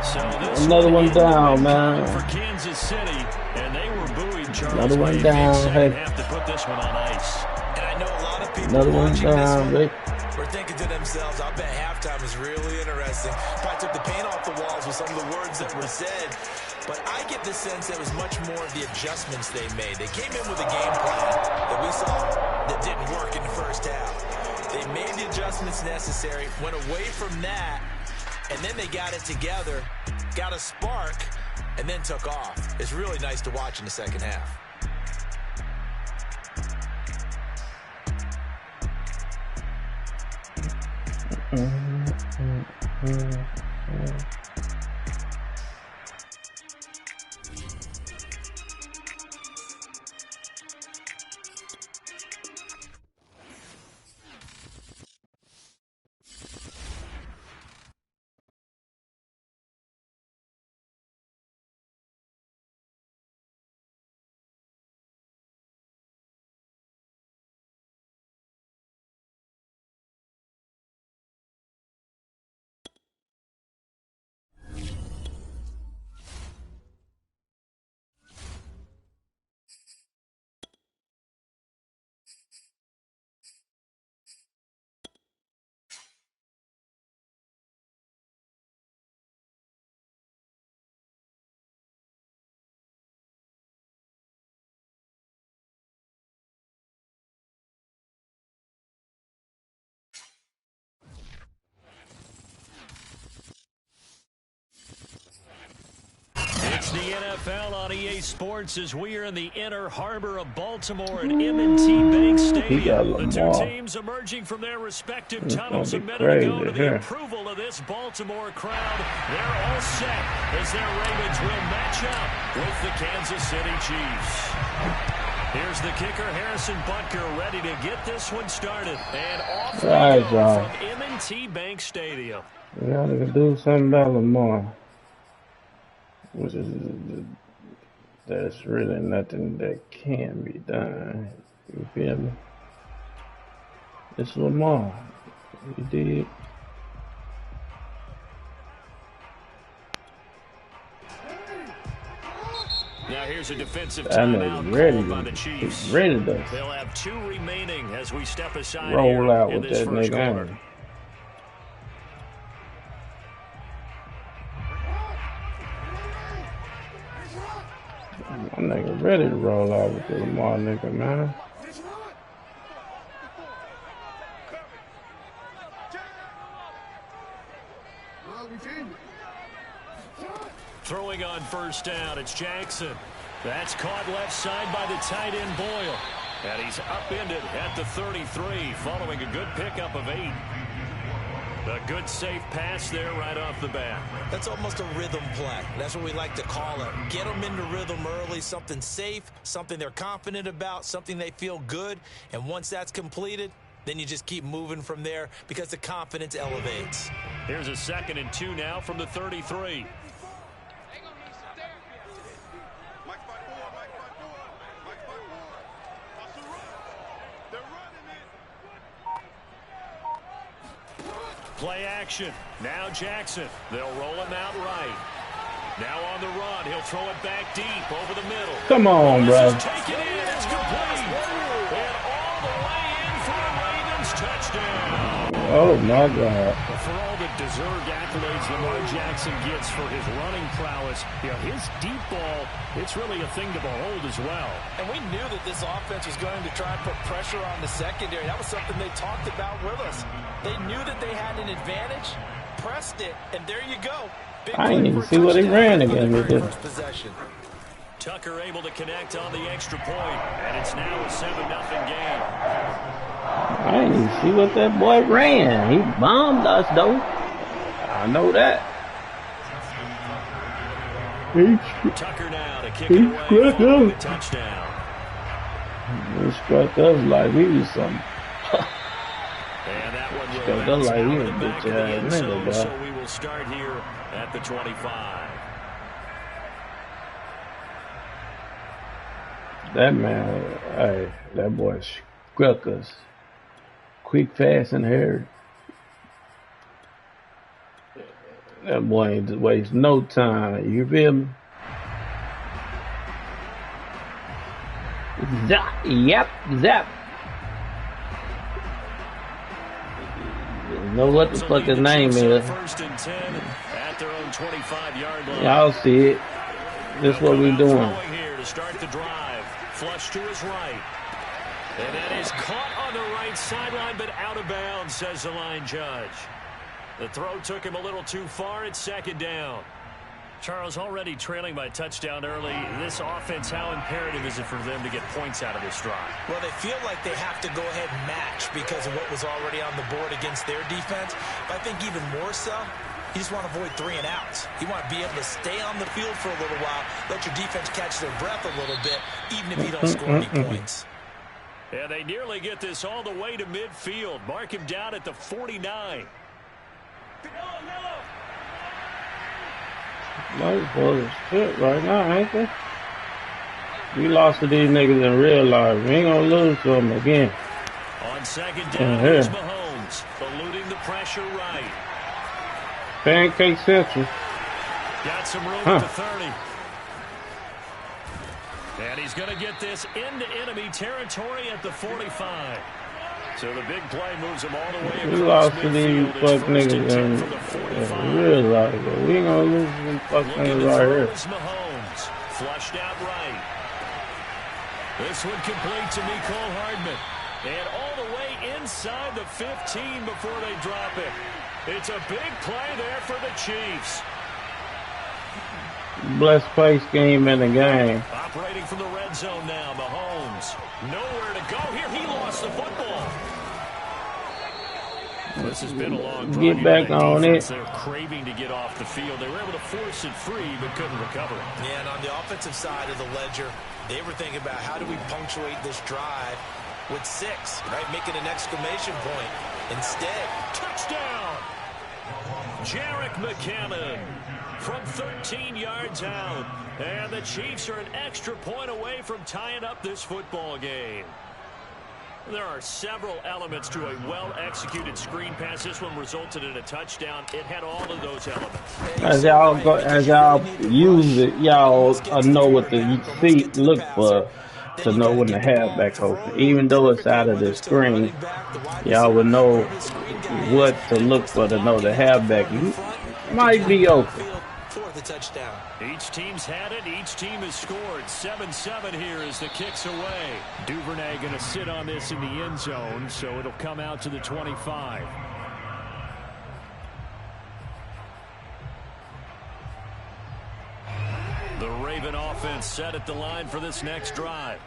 So this another one down, man. For Kansas City, and they were buoyed. Another one down. Hey, have to put this one on ice. And I know a lot of people another one watching down, this one were thinking to themselves, I bet halftime is really interesting. Probably took the paint off the walls with some of the words that were said. But I get the sense it was much more of the adjustments they made. They came in with a game plan that we saw that didn't work in the first half. They made the adjustments necessary, went away from that, and then they got it together, got a spark, and then took off. It's really nice to watch in the second half. It's the NFL on EA Sports as we are in the inner harbor of Baltimore at M&T Bank Stadium. The two teams emerging from their respective tunnels a minute ago to the approval of this Baltimore crowd. They're all set as their Ravens will match up with the Kansas City Chiefs. Here's the kicker, Harrison Butker, ready to get this one started. And off we go from M&T Bank Stadium. We gotta do something about Lamar. Which is, there's really nothing that can be done. You feel me? It's Lamar. You did. Now here's a defensive timeout called by the Chiefs. Ready to They'll have 2 remaining as we step aside roll out in with this that first nigga quarter. My nigga ready to roll out with the Lamar nigga, man. first down. It's Jackson. That's caught left side by the tight end Boyle. And he's upended at the 33 following a good pickup of 8. A good safe pass there right off the bat. That's almost a rhythm play. That's what we like to call it. Get them into rhythm early, something safe, something they're confident about, something they feel good. And once that's completed, then you just keep moving from there because the confidence elevates. Here's a 2nd and 2 now from the 33. Play action. Now Jackson. They'll roll him out right. Now on the run. He'll throw it back deep over the middle. Come on, bro. Take it in. It's complete. And all the way in for a Ravens touchdown. Oh, my God. For all the deserved accolades Lamar Jackson gets for his running prowess, his deep ball, it's really a thing to behold as well. And we knew that this offense was going to try and put pressure on the secondary. That was something they talked about with us. They knew that they had an advantage, pressed it, and there you go. Big I didn't even see what he ran again with this. Tucker able to connect on the extra point, and it's now a 7-0 game. I didn't even see what that boy ran. He bombed us, though. I know that. Tucker now to kick it away for the touchdown. He struck us like we was something. And that one will Struck us like we was a bitch ass nigga, bro. so we will start here at the 25. That man, hey, that boy struck us. Quick, fast, and hairy. That boy ain't just waste no time. You feel me? Zap. Yep. Zap. You know what the fuck his name is. 1st and 10 at their own 25-yard line. Y'all see it. This is what we doing. Here to start the drive. Flush to his right. And that is caught on the right sideline, but out of bounds, says the line judge. The throw took him a little too far. It's 2nd down. Charles, already trailing by a touchdown early. This offense, how imperative is it for them to get points out of this drive? Well, they feel like they have to go ahead and match because of what was already on the board against their defense. But I think even more so, you just want to avoid 3 and outs. You want to be able to stay on the field for a little while, let your defense catch their breath a little bit, even if you don't score any points. And they nearly get this all the way to midfield. Mark him down at the 49. Those boys are shit right now, ain't they? We lost to these niggas in real life. We ain't gonna lose to them again. On 2nd down, here's Mahomes, eluding the pressure right. Pancake Central. Got some room at the 30. And he's going to get this into enemy territory at the 45. So the big play moves him all the way across. We lost to these fuck niggas in real life, but we ain't gonna lose to them fuck niggas right here. Mahomes, flushed out right. This one complete to Mecole Hardman. And all the way inside the 15 before they drop it. It's a big play there for the Chiefs. Blessed play scheme in the game. Operating from the red zone now, Mahomes. Nowhere to go here. He lost the football. This has been a long drive. Get back on it. They're craving to get off the field. They were able to force it free, but couldn't recover it. Yeah, and on the offensive side of the ledger, they were thinking about how do we punctuate this drive with 6, right? Making an exclamation point. Instead, touchdown! Jerick McCammon from 13 yards out. And the Chiefs are an extra point away from tying up this football game. There are several elements to a well-executed screen pass. This one resulted in a touchdown. It had all of those elements. As y'all use it, y'all know what to see, look for to know when the halfback open. Even though it's out of the screen, y'all will know what to look for to know the halfback might be open. Touchdown. Each team's had it. Each team has scored. 7-7 here as the kick's away. Duvernay going to sit on this in the end zone, so it'll come out to the 25. driven offense set at the line for this next drive.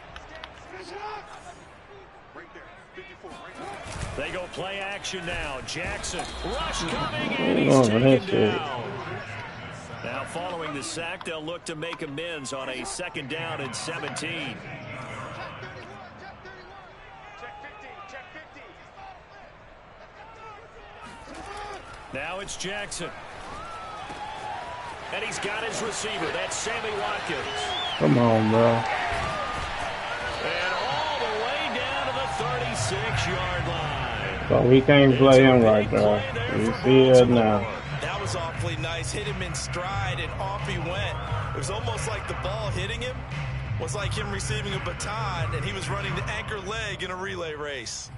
They go play action now. Jackson, rush coming, and he's taken down. Now following the sack, they'll look to make amends on a 2nd down and 17. Now it's Jackson. And he's got his receiver. That's Sammy Watkins. Come on, bro. And all the way down to the 36-yard line. So we can't play him right now. You see it now. That was awfully nice. Hit him in stride, and off he went. It was almost like the ball hitting him was like him receiving a baton, and he was running the anchor leg in a relay race.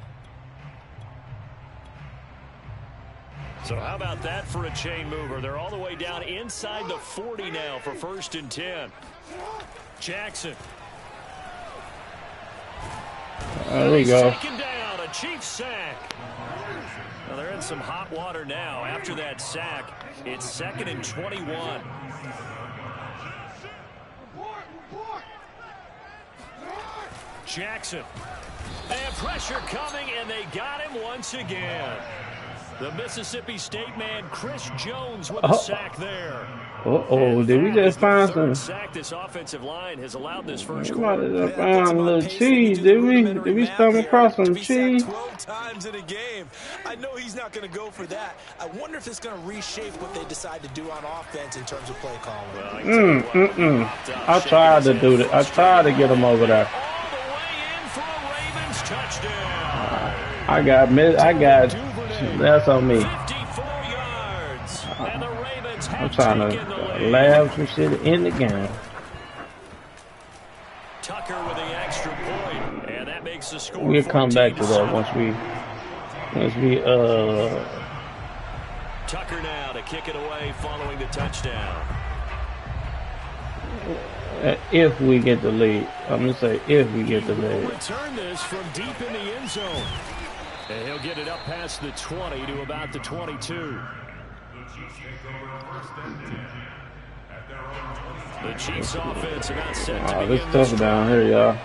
So how about that for a chain mover? They're all the way down inside the 40 now for 1st and 10. Jackson. There we go. Second down, a Chiefs sack. Well, they're in some hot water now. After that sack, it's 2nd and 21. Jackson. They have pressure coming, and they got him once again. The Mississippi State man, Chris Jones, with a sack there. Did we just find some? Sack. This offensive line has allowed this first We might have found a little cheese, did we? Did we stumble across some cheese? 12 times in a game. I know he's not going to go for that. I wonder if it's going to reshape what they decide to do on offense in terms of play calling. I tried to do that. I tried to get him over there. All the way in for a Ravens touchdown. I got. That's on me. 54 yards. And the Ravens I'm have trying taken the to lead. laugh some shit in the game. Tucker with the extra point, and that makes the score. We'll come back to that once we Tucker now to kick it away following the touchdown. If we get the lead. I'm gonna say if we get the lead. Return this from deep in the end zone. And he'll get it up past the 20 to about the 22. The Chiefs offense about set to begin this tough down here, y'all.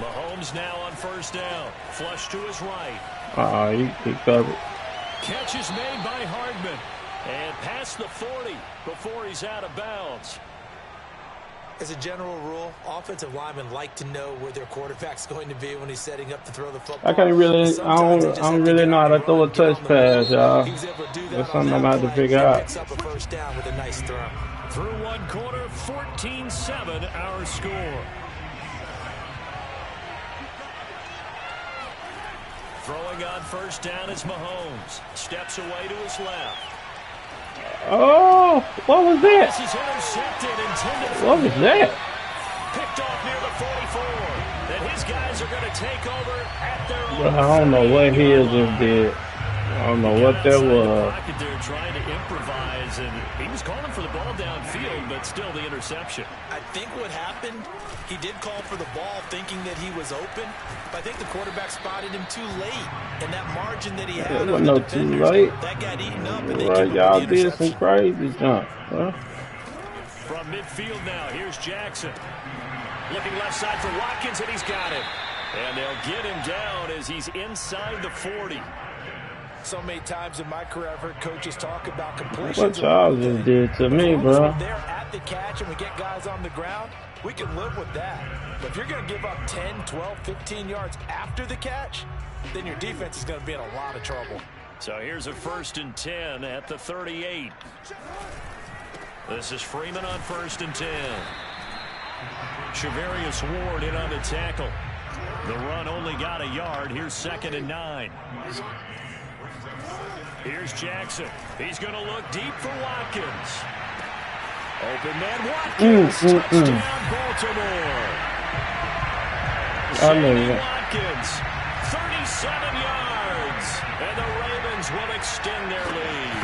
Mahomes now on 1st down. Flush to his right. He covered. Catch is made by Hardman. And past the 40 before he's out of bounds. As a general rule, offensive linemen like to know where their quarterback's going to be when he's setting up to throw the football. I don't really know how to throw a touch pass, y'all. That's something I'm about to figure out. Picks up a 1st down with a nice throw. Through one quarter, 14-7 our score. Throwing on 1st down is Mahomes. Steps away to his left. Oh, what was that? This is intercepted, intended for What was that? picked off near the 44. Then his guys are going to take over at their own. Well, I don't know what he just did. I don't know what that was. They're trying to improvise, and he was calling for the ball downfield, but still the interception. I think what happened, he did call for the ball thinking that he was open, but I think the quarterback spotted him too late, and that margin that he had It wasn't no too late. that got eaten up, and they Right, y'all did some crazy jump. Huh? From midfield now, here's Jackson. Looking left side for Watkins, and he's got him. And they'll get him down as he's inside the 40. So many times in my career, I've heard coaches talk about completions. What y'all just did to me, bro? When they're at the catch and we get guys on the ground, we can live with that. But if you're going to give up 10, 12, 15 yards after the catch, then your defense is going to be in a lot of trouble. So here's a 1st and 10 at the 38. This is Freeman on 1st and 10. Shavarius Ward in on the tackle. The run only got a yard. Here's 2nd and 9. Here's Jackson. He's going to look deep for Watkins. Open man Watkins. Touchdown Baltimore. Sammy Watkins. 37 yards. And the Ravens will extend their lead.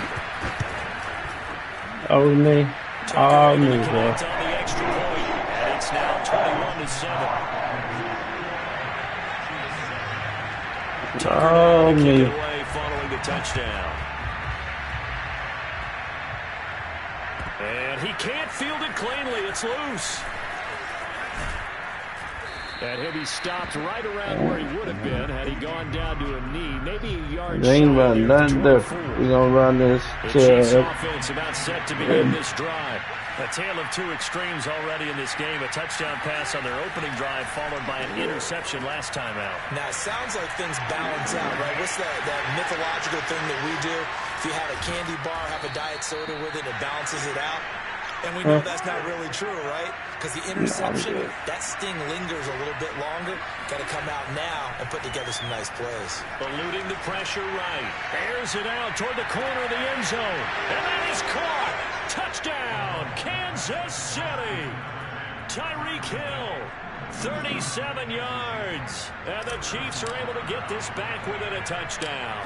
Oh, me. Oh, me, bro. On the extra point. And it's now 21-7. Oh, me. Following the touchdown. And he can't field it cleanly. It's loose. And he'll be stopped right around where he would have been had he gone down to a knee, maybe a yard They ain't shy run there nothing different. We're going to run this the Chiefs offense about set to begin this drive. A tale of two extremes already in this game. A touchdown pass on their opening drive followed by an interception last time out. Now, it sounds like things balance out, right? What's that mythological thing that we do? If you have a candy bar, have a diet soda with it, it balances it out. And we know that's not really true, right? Because the interception, that sting lingers a little bit longer. Got to come out now and put together some nice plays. Eluding the pressure right. Airs it out toward the corner of the end zone. And that is caught. Touchdown, Kansas City. Tyreek Hill, 37 yards. And the Chiefs are able to get this back within a touchdown.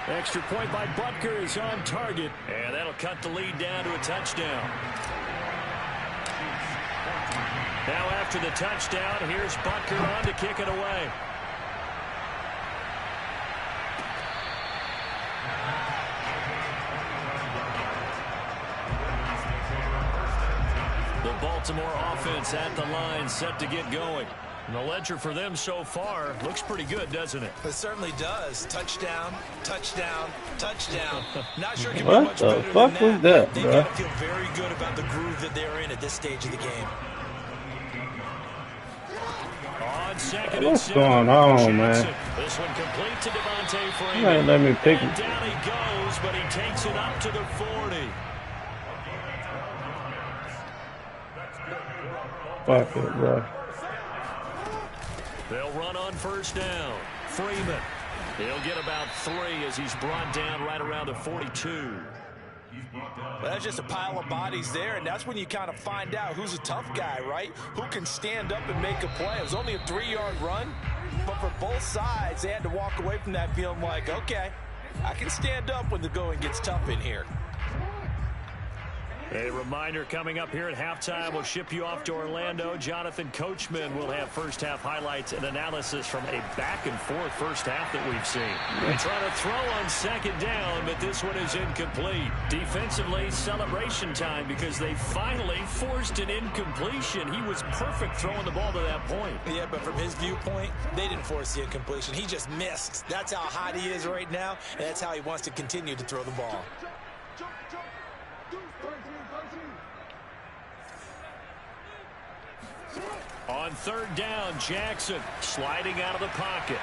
Extra point by Butker is on target. And that'll cut the lead down to a touchdown. Now after the touchdown, here's Butker on to kick it away. The Baltimore offense at the line set to get going. And the ledger for them so far looks pretty good, doesn't it? It certainly does. Touchdown, touchdown, touchdown. Not sure it can What be much the better fuck than was that, They've bro? got to feel very good about the groove that they're in at this stage of the game. On second What's and going on, man? This one complete to Devontae Freeman. You ain't let me pick And him. down he goes, but he takes it up to the 40. Fuck it, bro. They'll run on first down. Freeman. He'll get about 3 as he's brought down right around the 42. Well, that's just a pile of bodies there, and that's when you kind of find out who's a tough guy, right? Who can stand up and make a play. It was only a 3-yard run, but for both sides, they had to walk away from that feeling like, okay, I can stand up when the going gets tough in here. A reminder coming up here at halftime, we'll ship you off to Orlando. Jonathan Coachman will have first-half highlights and analysis from a back-and-forth first half that we've seen. They try to throw on second down, but this one is incomplete. Defensively, celebration time because they finally forced an incompletion. He was perfect throwing the ball to that point. Yeah, but from his viewpoint, they didn't force the incompletion. He just missed. That's how hot he is right now, and that's how he wants to continue to throw the ball. On third down, Jackson sliding out of the pocket.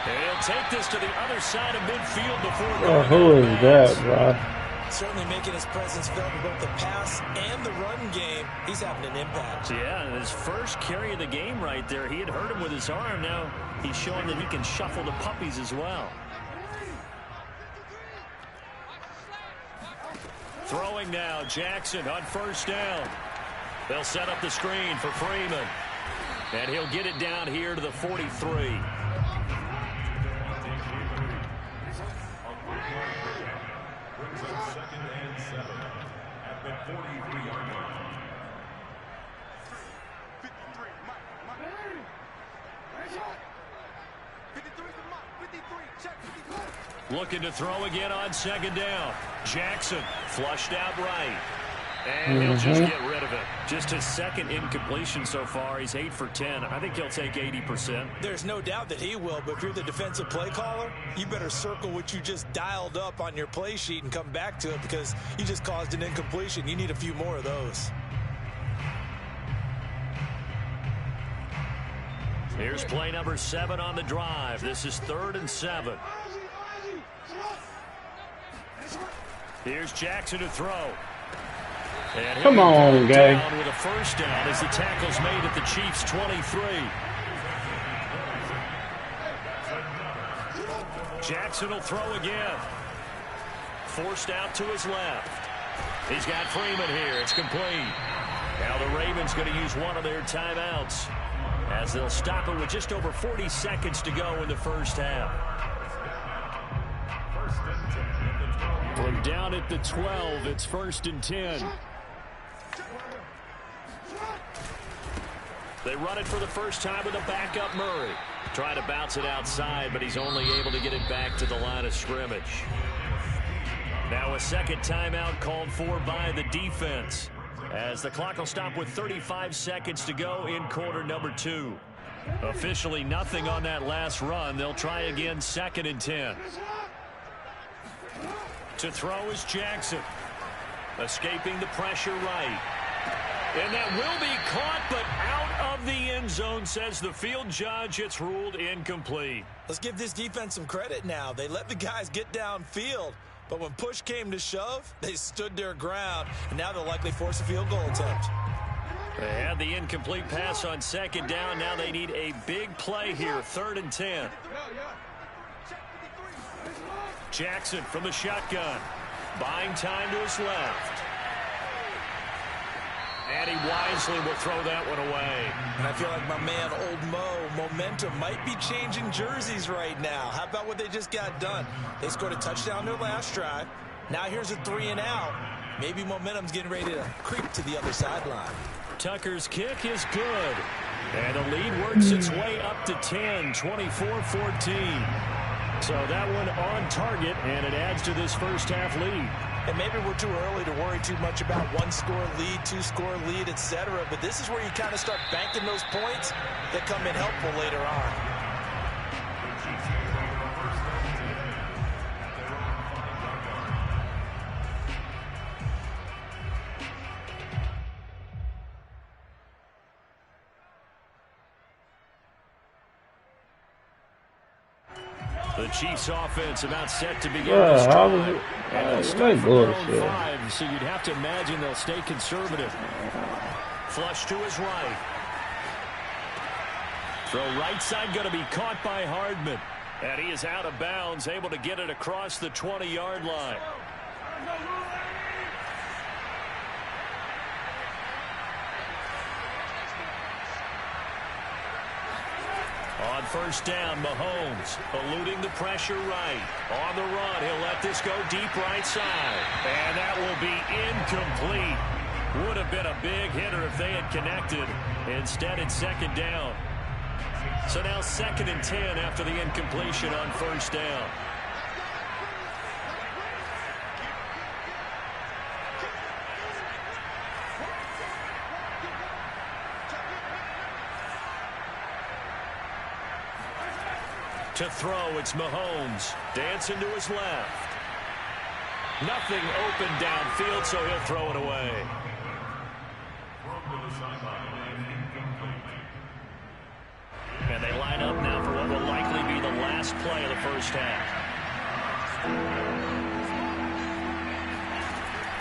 He'll take this to the other side of midfield before going Who is that, bro? Certainly making his presence felt in both the pass and the run game. He's having an impact. Yeah, and his first carry of the game right there, he had hurt him with his arm. Now he's showing that he can shuffle the puppies as well. Throwing now, Jackson on first down. They'll set up the screen for Freeman. And he'll get it down here to the 43. Looking to throw again on second down. Jackson flushed out right. And he'll just get rid of it. Just his second incompletion so far. He's 8 for 10. I think he'll take 80%. There's no doubt that he will, but if you're the defensive play caller, you better circle what you just dialed up on your play sheet and come back to it because you just caused an incompletion. You need a few more of those. Here's play number 7 on the drive. This is 3rd and 7. Here's Jackson to throw. And Come on, gang. Down with a first down as the tackle's made at the Chiefs' 23. Jackson will throw again. Forced out to his left. He's got Freeman here. It's complete. Now the Ravens going to use one of their timeouts as they'll stop it with just over 40 seconds to go in the first half. From down at the 12, it's 1st and 10. They run it for the first time with a backup Murray. Trying to bounce it outside, but he's only able to get it back to the line of scrimmage. Now a second timeout called for by the defense, as the clock will stop with 35 seconds to go in quarter number 2. Officially nothing on that last run. They'll try again, 2nd and 10. To throw is Jackson. Escaping the pressure right. And that will be caught, but out of the end zone, says the field judge. It's ruled incomplete. Let's give this defense some credit now. They let the guys get downfield, but when push came to shove, they stood their ground, and now they'll likely force a field goal attempt. They had the incomplete pass on 2nd down. Now they need a big play here, 3rd and 10. Jackson from the shotgun. Buying time to his left. And he wisely will throw that one away. And I feel like my man, Old Mo, momentum might be changing jerseys right now. How about what they just got done? They scored a touchdown their last drive. Now here's a 3 and out. Maybe momentum's getting ready to creep to the other sideline. Tucker's kick is good. And the lead works its way up to 10, 24-14. So that one on target, and it adds to this first half lead. And maybe we're too early to worry too much about 1-score lead, 2-score lead, etc. But this is where you kind of start banking those points that come in helpful later on. The Chiefs offense about set to begin. How was it? So you'd have to imagine they'll stay conservative. Flush to his right. Throw right side going to be caught by Hardman. And he is out of bounds, able to get it across the 20-yard line. On 1st down, Mahomes eluding the pressure right. On the run, he'll let this go deep right side. And that will be incomplete. Would have been a big hitter if they had connected. Instead, it's 2nd down. So now 2nd and 10 after the incompletion on 1st down. To throw, it's Mahomes. Dancing to his left. Nothing open downfield, so he'll throw it away. And they line up now for what will likely be the last play of the first half.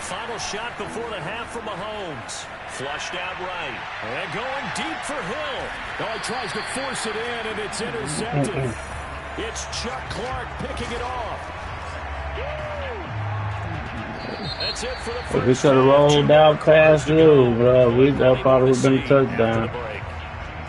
Final shot before the half from Mahomes. Flushed out right. And going deep for Hill. Oh, he tries to force it in, and it's intercepted. It's Chuck Clark picking it off. That's it for the first. If we could have rolled out past you, bro, that probably would have been a touchdown.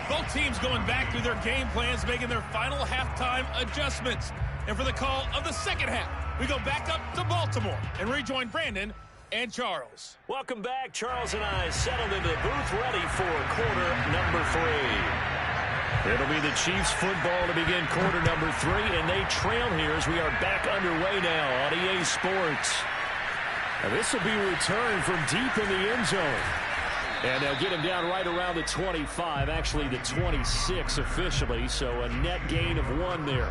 Both teams going back through their game plans, making their final halftime adjustments. And for the call of the second half, we go back up to Baltimore and rejoin Brandon and Charles. Welcome back. Charles and I settled into the booth, ready for quarter number 3. It'll be the Chiefs football to begin quarter number 3, and they trail here as we are back underway now on EA Sports. And this will be a return from deep in the end zone. And they'll get him down right around the 25, actually the 26 officially, so a net gain of 1 there.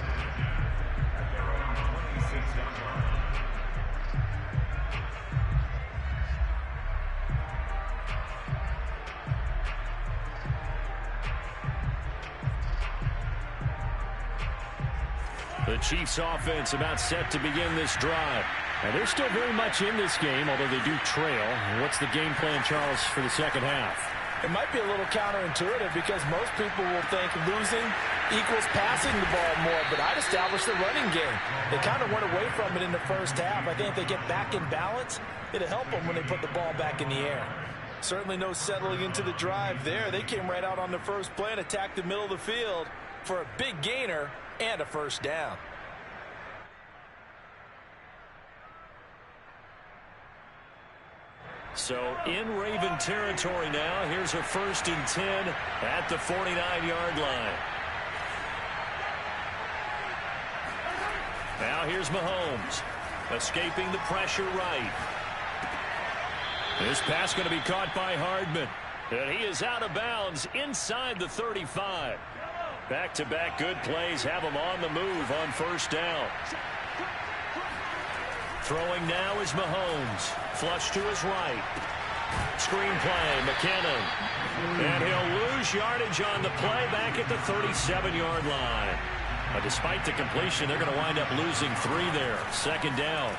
The Chiefs offense about set to begin this drive. And they're still very much in this game, although they do trail. What's the game plan, Charles, for the second half? It might be a little counterintuitive because most people will think losing equals passing the ball more, but I'd establish the running game. They kind of went away from it in the first half. I think if they get back in balance, it'll help them when they put the ball back in the air. Certainly no settling into the drive there. They came right out on the first play and attacked the middle of the field for a big gainer and a first down. So in Raven territory now. Here's a 1st and 10 at the 49-yard line. Now here's Mahomes. Escaping the pressure right. This pass going to be caught by Hardman. And he is out of bounds inside the 35. Back-to-back good plays have him on the move on first down. Throwing now is Mahomes. Flush to his right. Screen play, McKinnon. And he'll lose yardage on the play back at the 37-yard line. But despite the completion, they're going to wind up losing 3 there. Second down.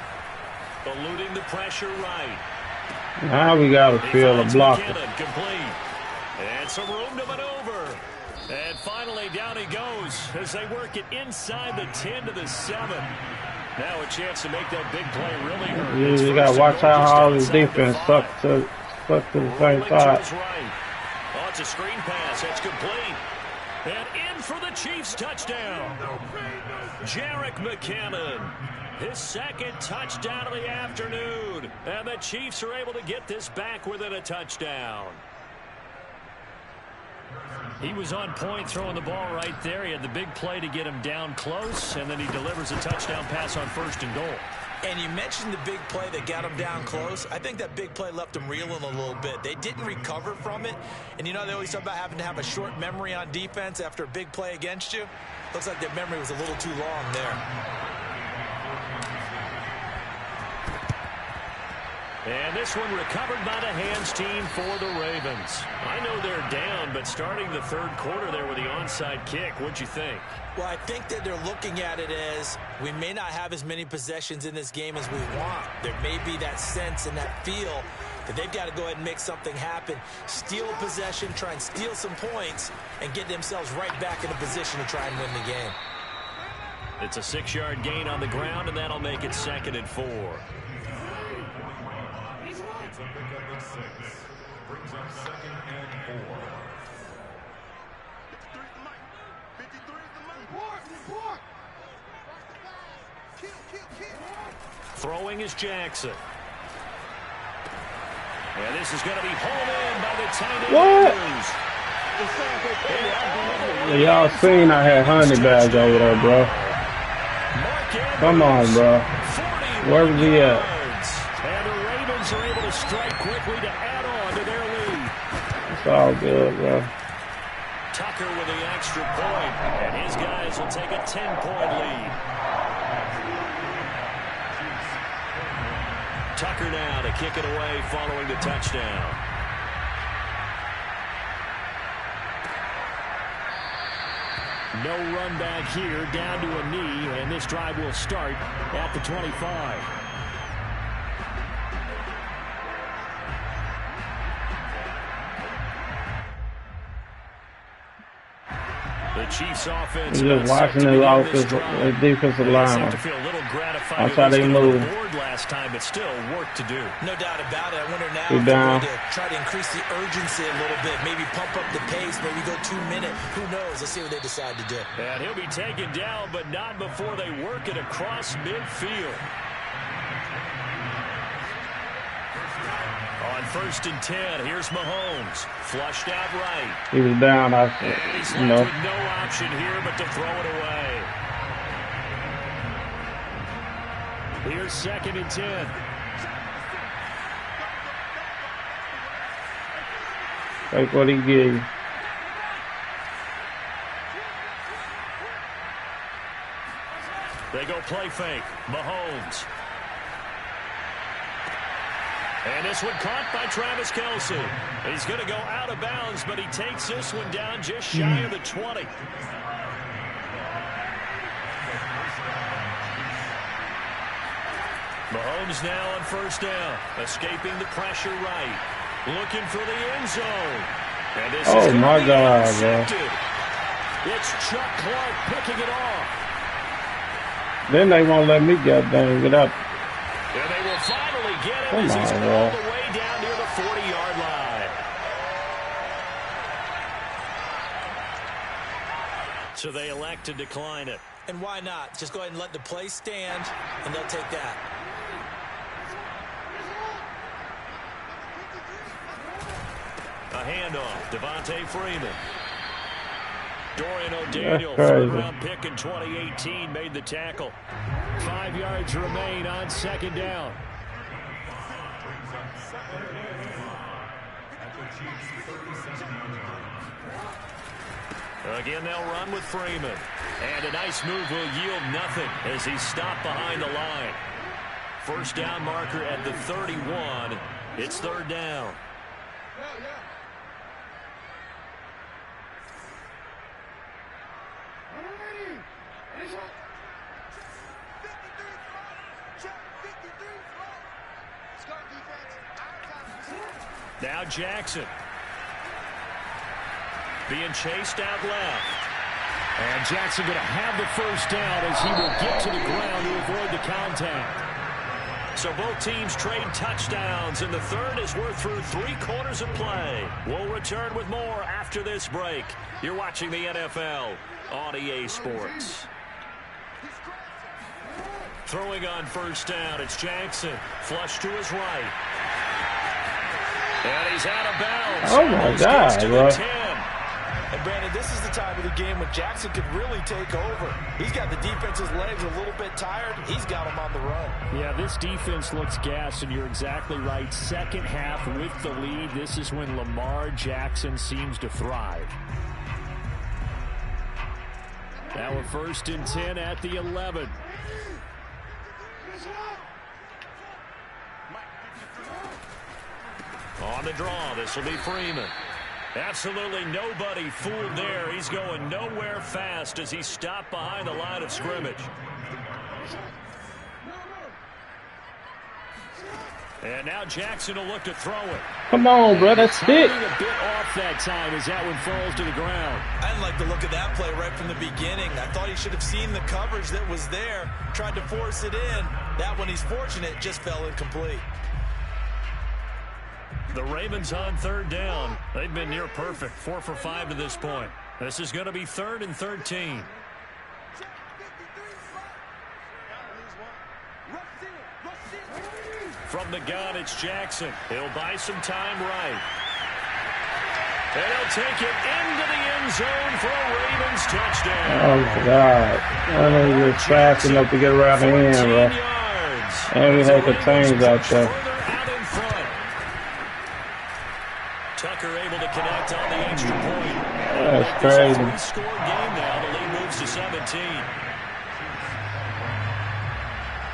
Eluding the pressure right. Now we got to feel the block. Complete. And some room to maneuver. And finally down he goes as they work it inside the 10 to the 7. Now a chance to make that big play really hurt. You got to watch how all his defense suck to the same side. Oh, it's a screen pass. That's complete. And in for the Chiefs touchdown. Jerick McKinnon. His second touchdown of the afternoon. And the Chiefs are able to get this back within a touchdown. He was on point throwing the ball right there. He had the big play to get him down close, and then he delivers a touchdown pass on 1st and goal. And you mentioned the big play that got him down close. I think that big play left him reeling a little bit. They didn't recover from it. And, you know, they always talk about having to have a short memory on defense after a big play against you. Looks like their memory was a little too long there. And this one recovered by the hands team for the Ravens. I know they're down, but starting the 3rd quarter there with the onside kick, what'd you think? Well, I think that they're looking at it as we may not have as many possessions in this game as we want. There may be that sense and that feel that they've got to go ahead and make something happen. Steal a possession, try and steal some points, and get themselves right back in a position to try and win the game. It's a 6-yard gain on the ground, and that'll make it 2nd and 4. Brings up 2nd and 4. Throwing is Jackson. And this is going to be hauled in by the tight end. Y'all seen I had honey bags over there, bro. Come on, bro. Where was he at? And the Ravens are able to strike quickly to add on to their lead. It's all good, bro. Tucker with the extra point, and his guys will take a 10-point lead. Tucker now to kick it away following the touchdown. No run back here, down to a knee, and this drive will start at the 25. The Chiefs offense. You're just watching the defensive line. That's how they move. Last time, but still work to do. No doubt about it. I wonder now if they're going to try to increase the urgency a little bit, maybe pump up the pace, maybe go 2 minutes. Who knows? Let's see what they decide to do. And he'll be taken down, but not before they work it across midfield. On 1st and 10, here's Mahomes. Flushed out right. He was down. He's left with no option here but to throw it away. Here's 2nd and 10. Take what he gave you. They go play fake. Mahomes. And this one caught by Travis Kelce. He's going to go out of bounds, but he takes this one down just shy of the 20. Mahomes now on 1st down, escaping the pressure right, looking for the end zone. And this is my God, intercepted. It's Chuck Clark picking it off. Then they won't let me get up. And they will finally get him as he's all the way down near the 40-yard line. So they elect to decline it. And why not? Just go ahead and let the play stand, and they'll take that. A handoff, Devontae Freeman. Dorian O'Daniel, 3rd-round pick in 2018, made the tackle. 5 yards remain on second down. Again, they'll run with Freeman. And a nice move will yield nothing as he's stopped behind the line. First down marker at the 31. It's third down. Now Jackson. Being chased out left. And Jackson going to have the first down as he will get to the ground to avoid the contact. So both teams trade touchdowns, and the third as we're through 3/4 of play. We'll return with more after this break. You're watching the NFL on EA Sports. Throwing on first down, it's Jackson. Flush to his right. And he's out of bounds. Oh, my God, bro. And, Brandon, this is the time of the game when Jackson could really take over. He's got the defense's legs a little bit tired. He's got him on the run. Yeah, this defense looks gassed, and you're exactly right. Second half with the lead, this is when Lamar Jackson seems to thrive. Now we're 1st and 10 at the 11. On the draw, this will be Freeman. Absolutely nobody fooled there. He's going nowhere fast as he stopped behind the line of scrimmage. And now Jackson will look to throw it. Come on, bro. That's it. A bit off that time as that one falls to the ground. I didn't like the look of that play right from the beginning. I thought he should have seen the coverage that was there, tried to force it in. That one, he's fortunate, just fell incomplete. The Ravens on third down. They've been near perfect, 4 for 5 to this point. This is going to be 3rd and 13. From the gun, it's Jackson. He'll buy some time right. And he'll take it into the end zone for a Ravens touchdown. Oh, my God. I know you're fast enough to get around the end, bro. And we had the chains out there. Tucker able to connect on the extra point. That's crazy. It's a 3-score game now. The lead moves to 17.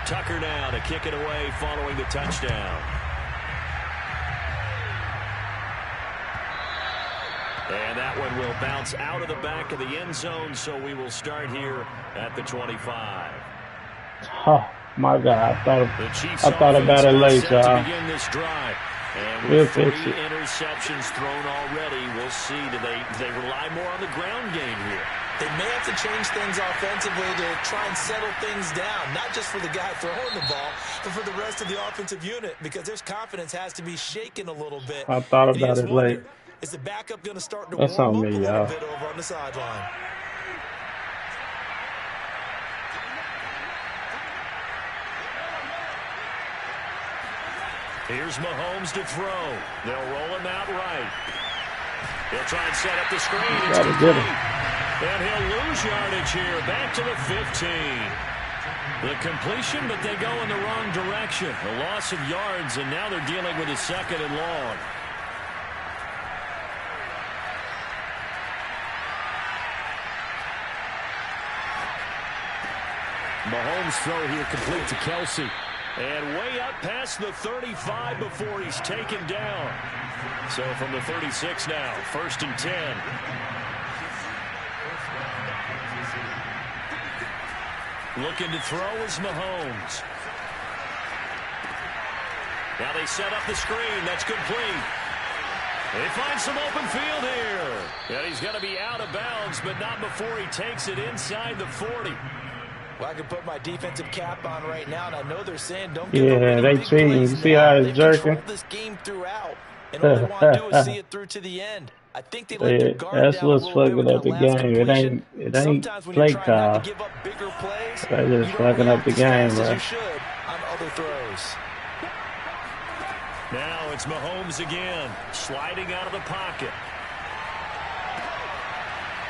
Tucker now to kick it away following the touchdown. And that one will bounce out of the back of the end zone, so we will start here at the 25. Oh, my God. I thought about it late, y'all. And with 3 interceptions thrown already, we'll see. Do they rely more on the ground game here? They may have to change things offensively to try and settle things down, not just for the guy throwing the ball, but for the rest of the offensive unit, because their confidence has to be shaken a little bit. I thought about it late. Is the backup going to start to That's warm on up me, a little y'all. bit over on the sideline? Here's Mahomes to throw. They'll roll him out right. He'll try and set up the screen. It's complete. And he'll lose yardage here. Back to the 15. The completion, but they go in the wrong direction. A loss of yards, and now they're dealing with a 2nd and long. Mahomes' throw here complete to Kelsey. And way up past the 35 before he's taken down. So from the 36 now, 1st and 10. Looking to throw is Mahomes. Now they set up the screen. That's complete. They find some open field here. And he's going to be out of bounds, but not before he takes it inside the 40. Well, I can put my defensive cap on right now, and I know they're saying don't give up any big plays. You see how it's jerking? This game throughout, and all they want to do is see it through to the end. I think they let their guard that's down what's a little bit fucking with up the that last game. completion. It ain't Sometimes when play you're trying not call. to give up bigger plays, They're just you don't fucking up react the as game, fast as bro. you should on other throws. Now it's Mahomes again, sliding out of the pocket.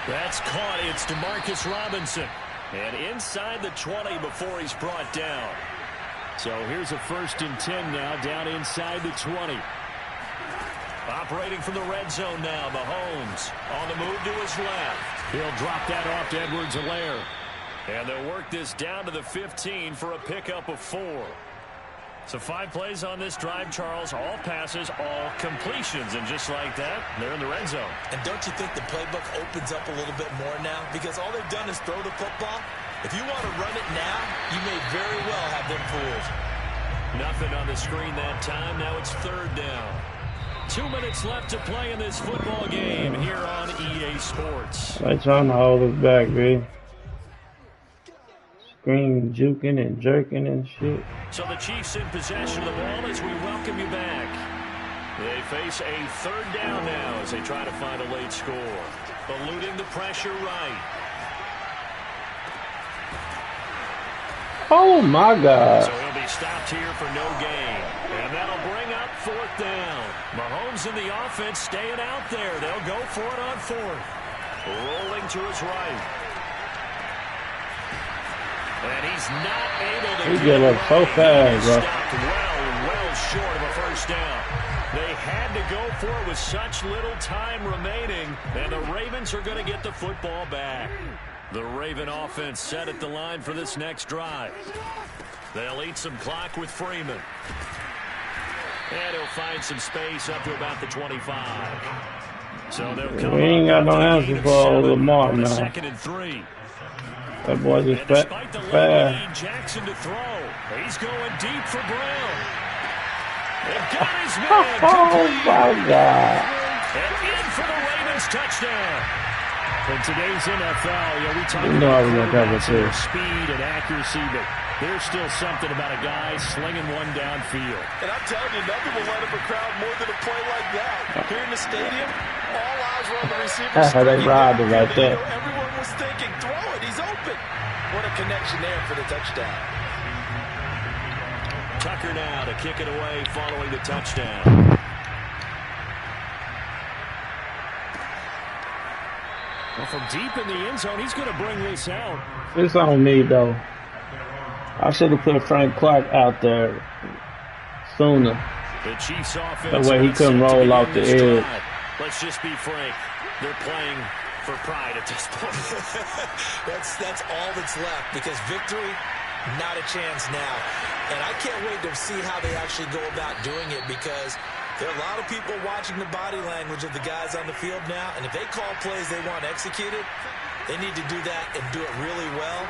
That's caught. It's DeMarcus Robinson. And inside the 20 before he's brought down. So here's a 1st and 10 now, down inside the 20. Operating from the red zone now, Mahomes on the move to his left. He'll drop that off to Edwards-Helaire. And they'll work this down to the 15 for a pickup of 4. So 5 plays on this drive, Charles. All passes, all completions. And just like that, they're in the red zone. And don't you think the playbook opens up a little bit more now? Because all they've done is throw the football. If you want to run it now, you may very well have them fooled. Nothing on the screen that time. Now it's 3rd down. 2 minutes left to play in this football game here on EA Sports. They trying to hold us back, B. Screaming, juking, and jerking and shit. So the Chiefs in possession of the ball as we welcome you back. They face a 3rd down now as they try to find a late score. Eluding the pressure right. Oh, my God. So he'll be stopped here for no gain. And that'll bring up 4th down. Mahomes and the offense staying out there. They'll go for it on 4th. Rolling to his right. And he's not able to get up so fast, bro. Stopped well short of a 1st down. They had to go for it with such little time remaining. And the Ravens are going to get the football back. The Raven offense set at the line for this next drive. They'll eat some clock with Freeman. And he'll find some space up to about the 25. So they'll come we ain't got no answer for Lamar now. 2nd and 3. That boy just fast. Jackson to throw. He's going deep for Brown. They've got his man. Oh, my God. And in for the Ravens touchdown. In today's NFL, we talk about speed and accuracy, but there's still something about a guy slinging one downfield. And I'm telling you, nothing will light up a crowd more than a play like that. Here in the stadium, all eyes were on the receiver. They robbed him right there. Everyone was thinking, throw it, he's open. What a connection there for the touchdown. Tucker now to kick it away following the touchdown. Well, from deep in the end zone, he's going to bring this out. It's on me, though. I should have put Frank Clark out there sooner. The Chiefs offense. That way he couldn't roll off the edge. Let's just be frank. They're playing for pride at this point. that's all that's left, because victory, not a chance now. And I can't wait to see how they actually go about doing it, because there are a lot of people watching the body language of the guys on the field now, and if they call plays they want executed, they need to do that and do it really well.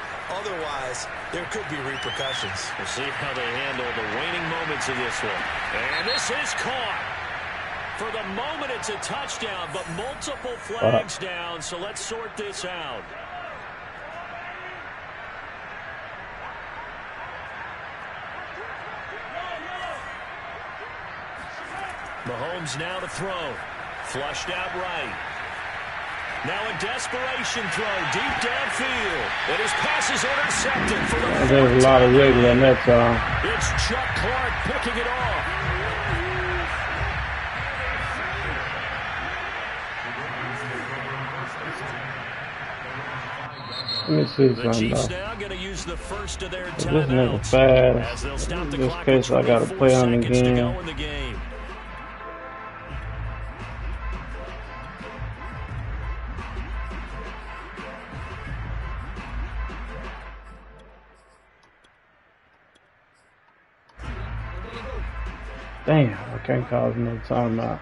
Otherwise, there could be repercussions. We'll see how they handle the waning moments of this one. And this is caught. For the moment, it's a touchdown, but multiple flags down, so let's sort this out. Mahomes now to throw. Flushed out right. Now a desperation throw deep downfield. And his pass is intercepted for the There's a lot of wiggle in that time. It's Chuck Clark picking it off. Let me see The Chiefs something, now going to use the first of their This nigga timeouts. fast. As they'll stop the In this clock case, with I gotta 24 play on the seconds to game. go in the game. Damn, I can't cause no timeout.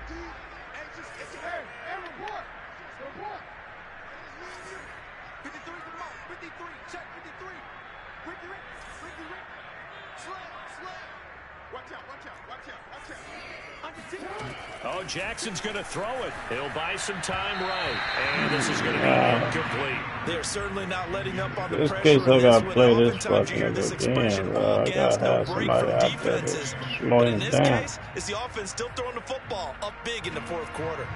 Oh, Jackson's going to throw it. He'll buy some time right. And this is going to be incomplete. They're certainly not letting up on the This pressure. case, I gotta When play this oftentimes you hear fucking this again, expression, bro. all I gas, gotta no have break somebody for out there defenses. to slow But him in this down. case, it's the offense still throwing the football up big in the fourth quarter.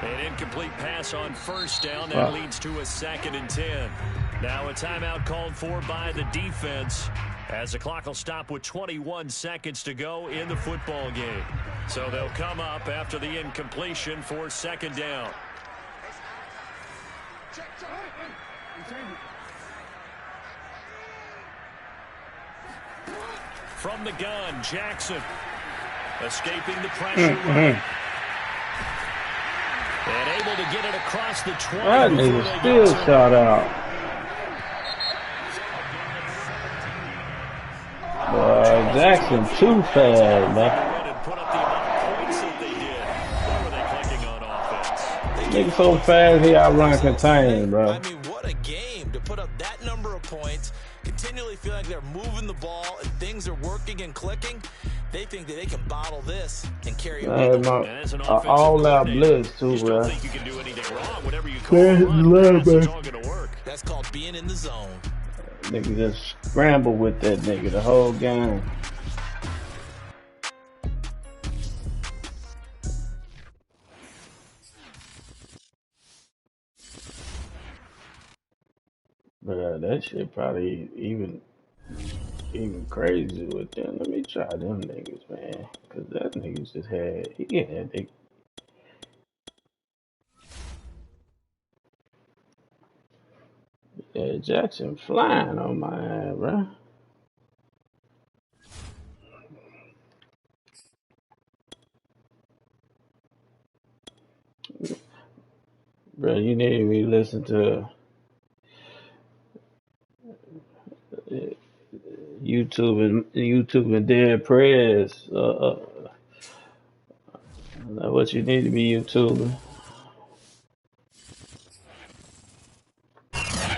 And in incomplete pass on first down. That leads to a 2nd and 10. Now a timeout called for by the defense as the clock will stop with 21 seconds to go in the football game. So they'll come up after the incompletion for 2nd down. From the gun, Jackson escaping the pressure. And able to get it across the 20. That nigga still shot out. Jackson too fast, man. Put up the amount of points that they did. What were they clicking on offense? Nigga so fast he outrun contain, bro. I mean, what a game to put up that number of points, continually feeling like they're moving the ball and things are working and clicking. They think that they can bottle this and carry it. All-out blitz too, bro. You think you can do anything wrong whenever you call it's all going to work. That's called being in the zone. Nigga just scramble with that nigga the whole game. But that shit probably even crazy with them. Let me try them niggas, man. Cause that niggas just had, yeah, Jackson flying on my ass, bro. Bro, you need to be listening to YouTube and Dead Prayers. What you need to be YouTubing.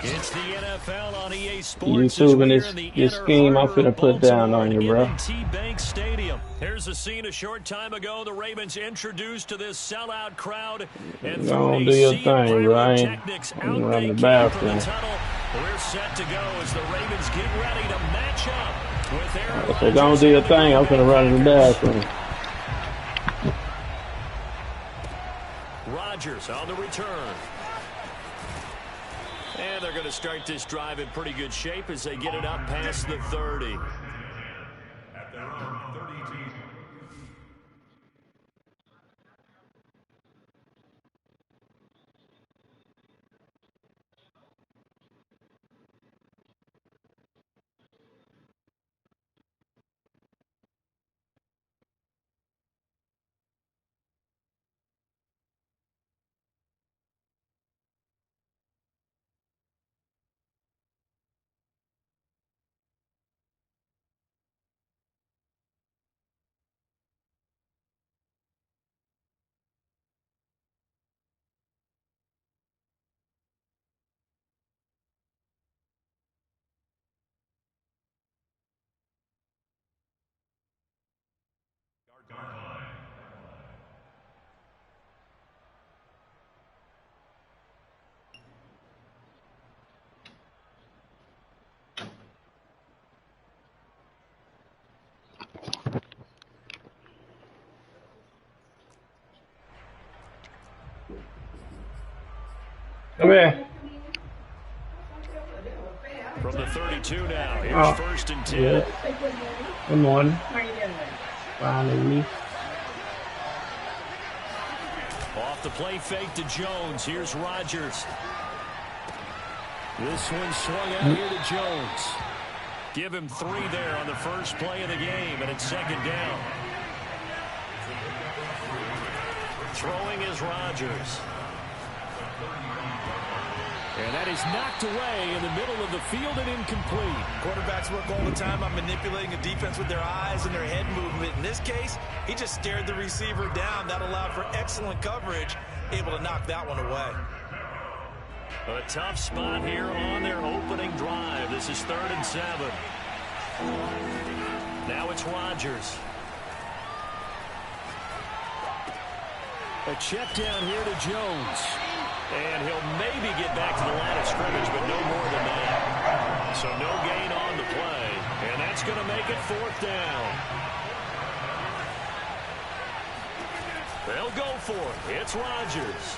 It's the NFL on EA Sports. YouTubing this scheme I'm finna put down on you, bro. T-Bank Stadium. Here's a scene a short time ago. The Ravens introduced to this sellout crowd. And don't do your thing, bro. I'm running the bathroom. We're set to go as the Ravens get ready to match up with Aaron. So don't do your thing. I'm finna run in the bathroom. Rodgers on the return. And they're going to start this drive in pretty good shape as they get it up past the 30. At their own 32. Come here. From the 32 now. Here's first and 10. Yeah. Good morning. How you doing? Finally. Off the play fake to Jones. Here's Rodgers. This one swung out here to Jones. Give him 3 there on the first play of the game, and it's 2nd down. Throwing is Rodgers. And that is knocked away in the middle of the field and incomplete. Quarterbacks work all the time on manipulating a defense with their eyes and their head movement. In this case, he just stared the receiver down. That allowed for excellent coverage, able to knock that one away. A tough spot here on their opening drive. This is 3rd and 7. Now it's Rodgers. A check down here to Jones. And he'll maybe get back to the line of scrimmage, but no more than that. So no gain on the play. And that's going to make it 4th down. They'll go for it. It's Rodgers.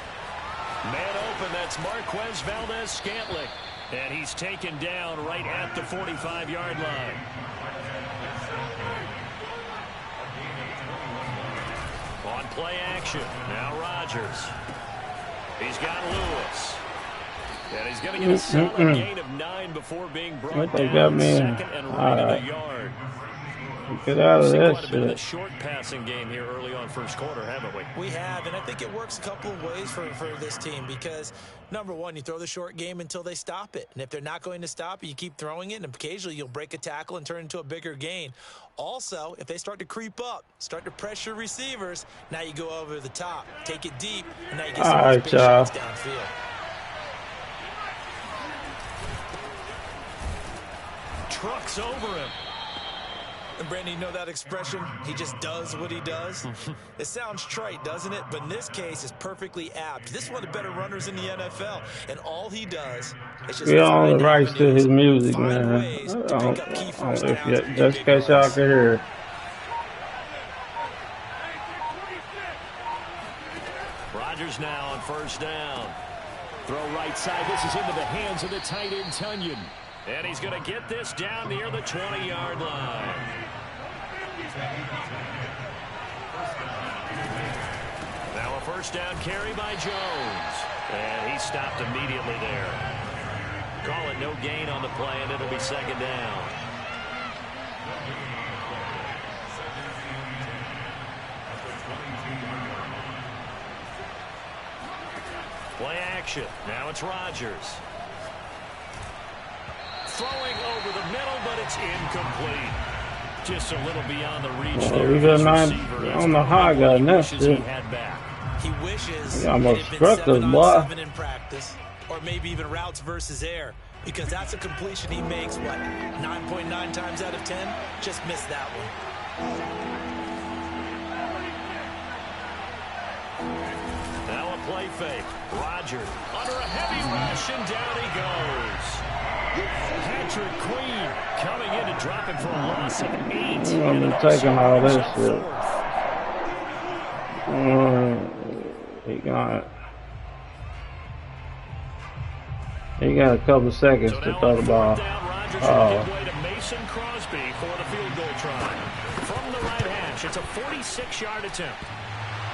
Man open, that's Marquez Valdez-Scantling. And he's taken down right at the 45-yard line. On play action, now Rodgers. He's got Lewis. And he's going to get a solid gain of 9 before being brought down. Second and right at a yard. Get out of that quite a bit of the short passing game here early on first quarter, haven't we? We have, and I think it works a couple of ways for this team because, number one, you throw the short game until they stop it. And if they're not going to stop it, you keep throwing it, and occasionally you'll break a tackle and turn it into a bigger gain. Also, if they start to creep up, start to pressure receivers, now you go over the top, take it deep, and now you get some of those big shots downfield. Trucks over him. And Brandon, you know that expression? He just does what he does. It sounds trite, doesn't it? But in this case, it's perfectly apt. This is one of the better runners in the NFL, and all he does is just. We own the rights to his music, man. Just in case y'all can hear it. Rodgers now on first down. Throw right side. This is into the hands of the tight end, Tunyon. And he's going to get this down near the 20-yard line. Now a first down carry by Jones. And he stopped immediately there. Call it no gain on the play, and it'll be second down. Play action. Now it's Rodgers. Throwing over the middle, but it's incomplete. Just a little beyond the reach there. We got 9 on the high guy next to him. He wishes he almost struck us, boy. In practice, or maybe even routes versus air, because that's a completion he makes, what, 9.9 times out of 10? Just missed that one. Now a play fake. Rodgers under a heavy rush, and down he goes. Patrick Queen coming in to drop it for a loss of 8. I'm taking all this shit. He got a couple seconds to throw the ball. Mason Crosby for the field goal try. From the right hash, it's a 46-yard attempt.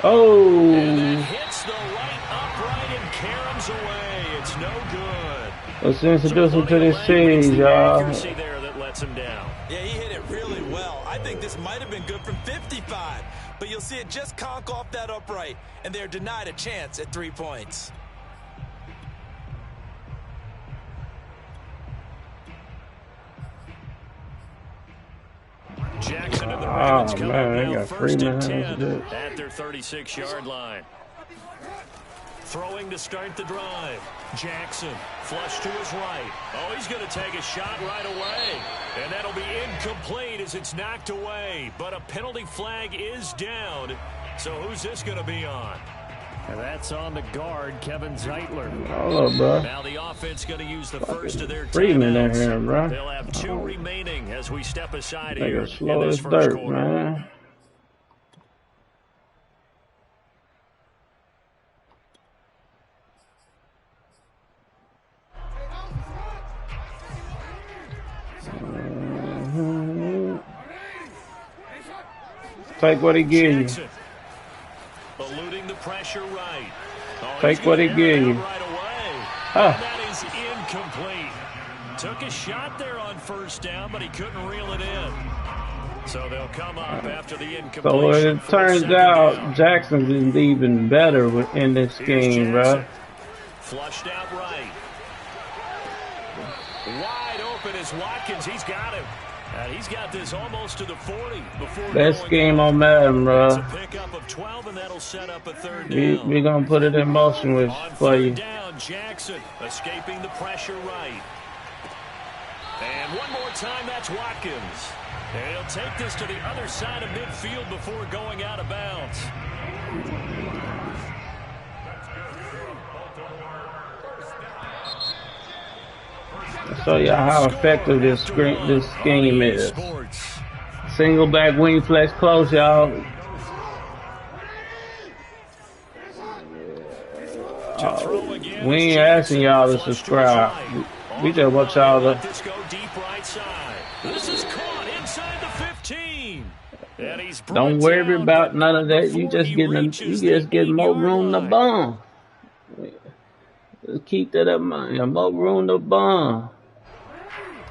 Oh! And that hits the right upright and caroms away. It's no good. Let's introduce him to this team, y'all. There that lets him down. Yeah, he hit it really well. I think this might have been good from 55, but you'll see it just conk off that upright, and they're denied a chance at 3 points. Jackson and the Ravens coming they now got first and 10 at their 36-yard line. Throwing to start the drive. Jackson, flush to his right. Oh, he's going to take a shot right away. And that'll be incomplete as it's knocked away. But a penalty flag is down. So who's this going to be on? And that's on the guard, Kevin Zeitler. Hold up, bro. Now the offense going to use the first of their Freeman in timeouts. here, bro. They'll have 2 remaining as we step aside They here slow in this as first dirt, quarter. man. Take what he gives you. Eluding the pressure right. Oh, take what he gives you. Right away. Huh. That is incomplete. Took a shot there on first down, but he couldn't reel it in. So they'll come up after the incompletion. So it turns out Jackson's is even better in this game, bro. Flushed out right. Wide open is Watkins. He's got him. And he's got this almost to the 40 before best game on Madden, bro. It's a pickup of 12, and that'll set up a third down. We're going to put it in motion with for you. Down, Jackson escaping the pressure right. And one more time, that's Watkins. And he'll take this to the other side of midfield before going out of bounds. Show y'all how effective this game is. Single back wing flex close, y'all. We ain't asking y'all to subscribe. We just want y'all to. This go deep right side. This is caught inside the 15. And he's Don't worry about none of that. You just getting more room to bomb. Just keep that in mind. More room to bomb.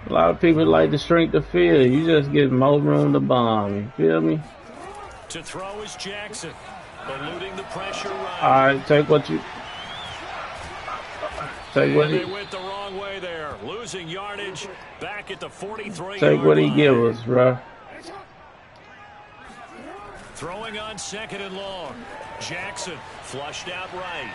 A lot of people like to shrink the field. You just get more room to bomb. You feel me? To throw is Jackson, eluding the pressure. Right. All right, take what you. Take what they went the wrong way there, losing yardage back at the 43. Take what he give us, bro. Throwing on 2nd and long. Jackson flushed out right.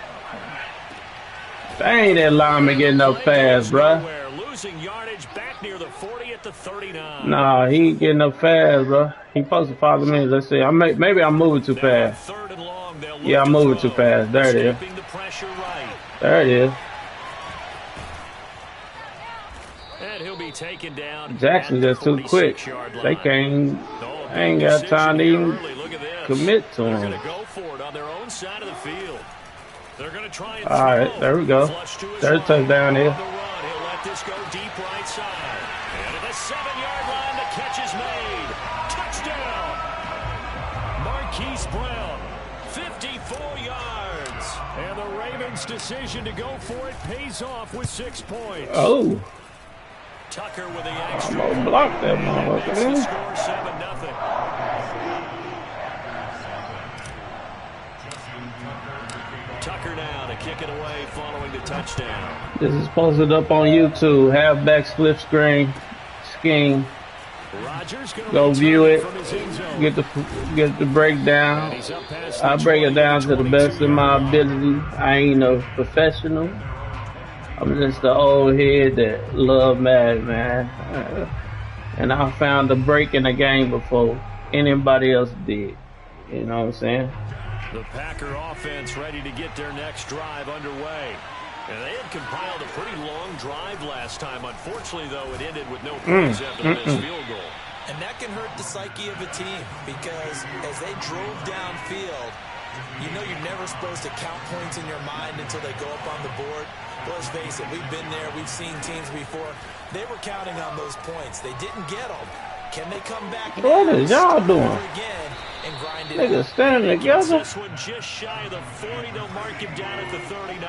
Dang, that lineman getting up fast, bro. Losing yardage back near the 40 at the 39. Nah, he ain't getting up fast, bro. He supposed to follow me. Let's see. Maybe I'm moving too fast. 3rd and long, yeah, I'm moving too fast. There it is. There it is. And he'll be taken down. Jackson just too quick. They can't. I ain't got time to even commit to him. They're going to go for it on their own side of the field. They're going to try and all right, there we go. There's a touchdown here. He'll let this go deep right side. And at the 7-yard line, the catch is made. Touchdown. Marquise Brown, 54 yards. And the Ravens' decision to go for it pays off with 6 points. Oh. Tucker with the extra. I'm gonna block that motherfucker. Score 7-0. Tucker now to kick it away following the touchdown. This is posted up on YouTube. Halfback split screen scheme. Go view it. Get the breakdown. I break it down to the best of my ability. I ain't a professional. I'm just the old head that love Madden, man. And I found a break in the game before anybody else did. You know what I'm saying? The Packer offense ready to get their next drive underway. And they had compiled a pretty long drive last time. Unfortunately, though, it ended with no points after this field goal. And that can hurt the psyche of a team because as they drove downfield, you know you're never supposed to count points in your mind until they go up on the board. But let's face it, we've been there. We've seen teams before. They were counting on those points. They didn't get them. Can they come back? What is y'all doing? Again and grind it Niggas standing together. This one just shy of the 40. They'll mark him down at the 39.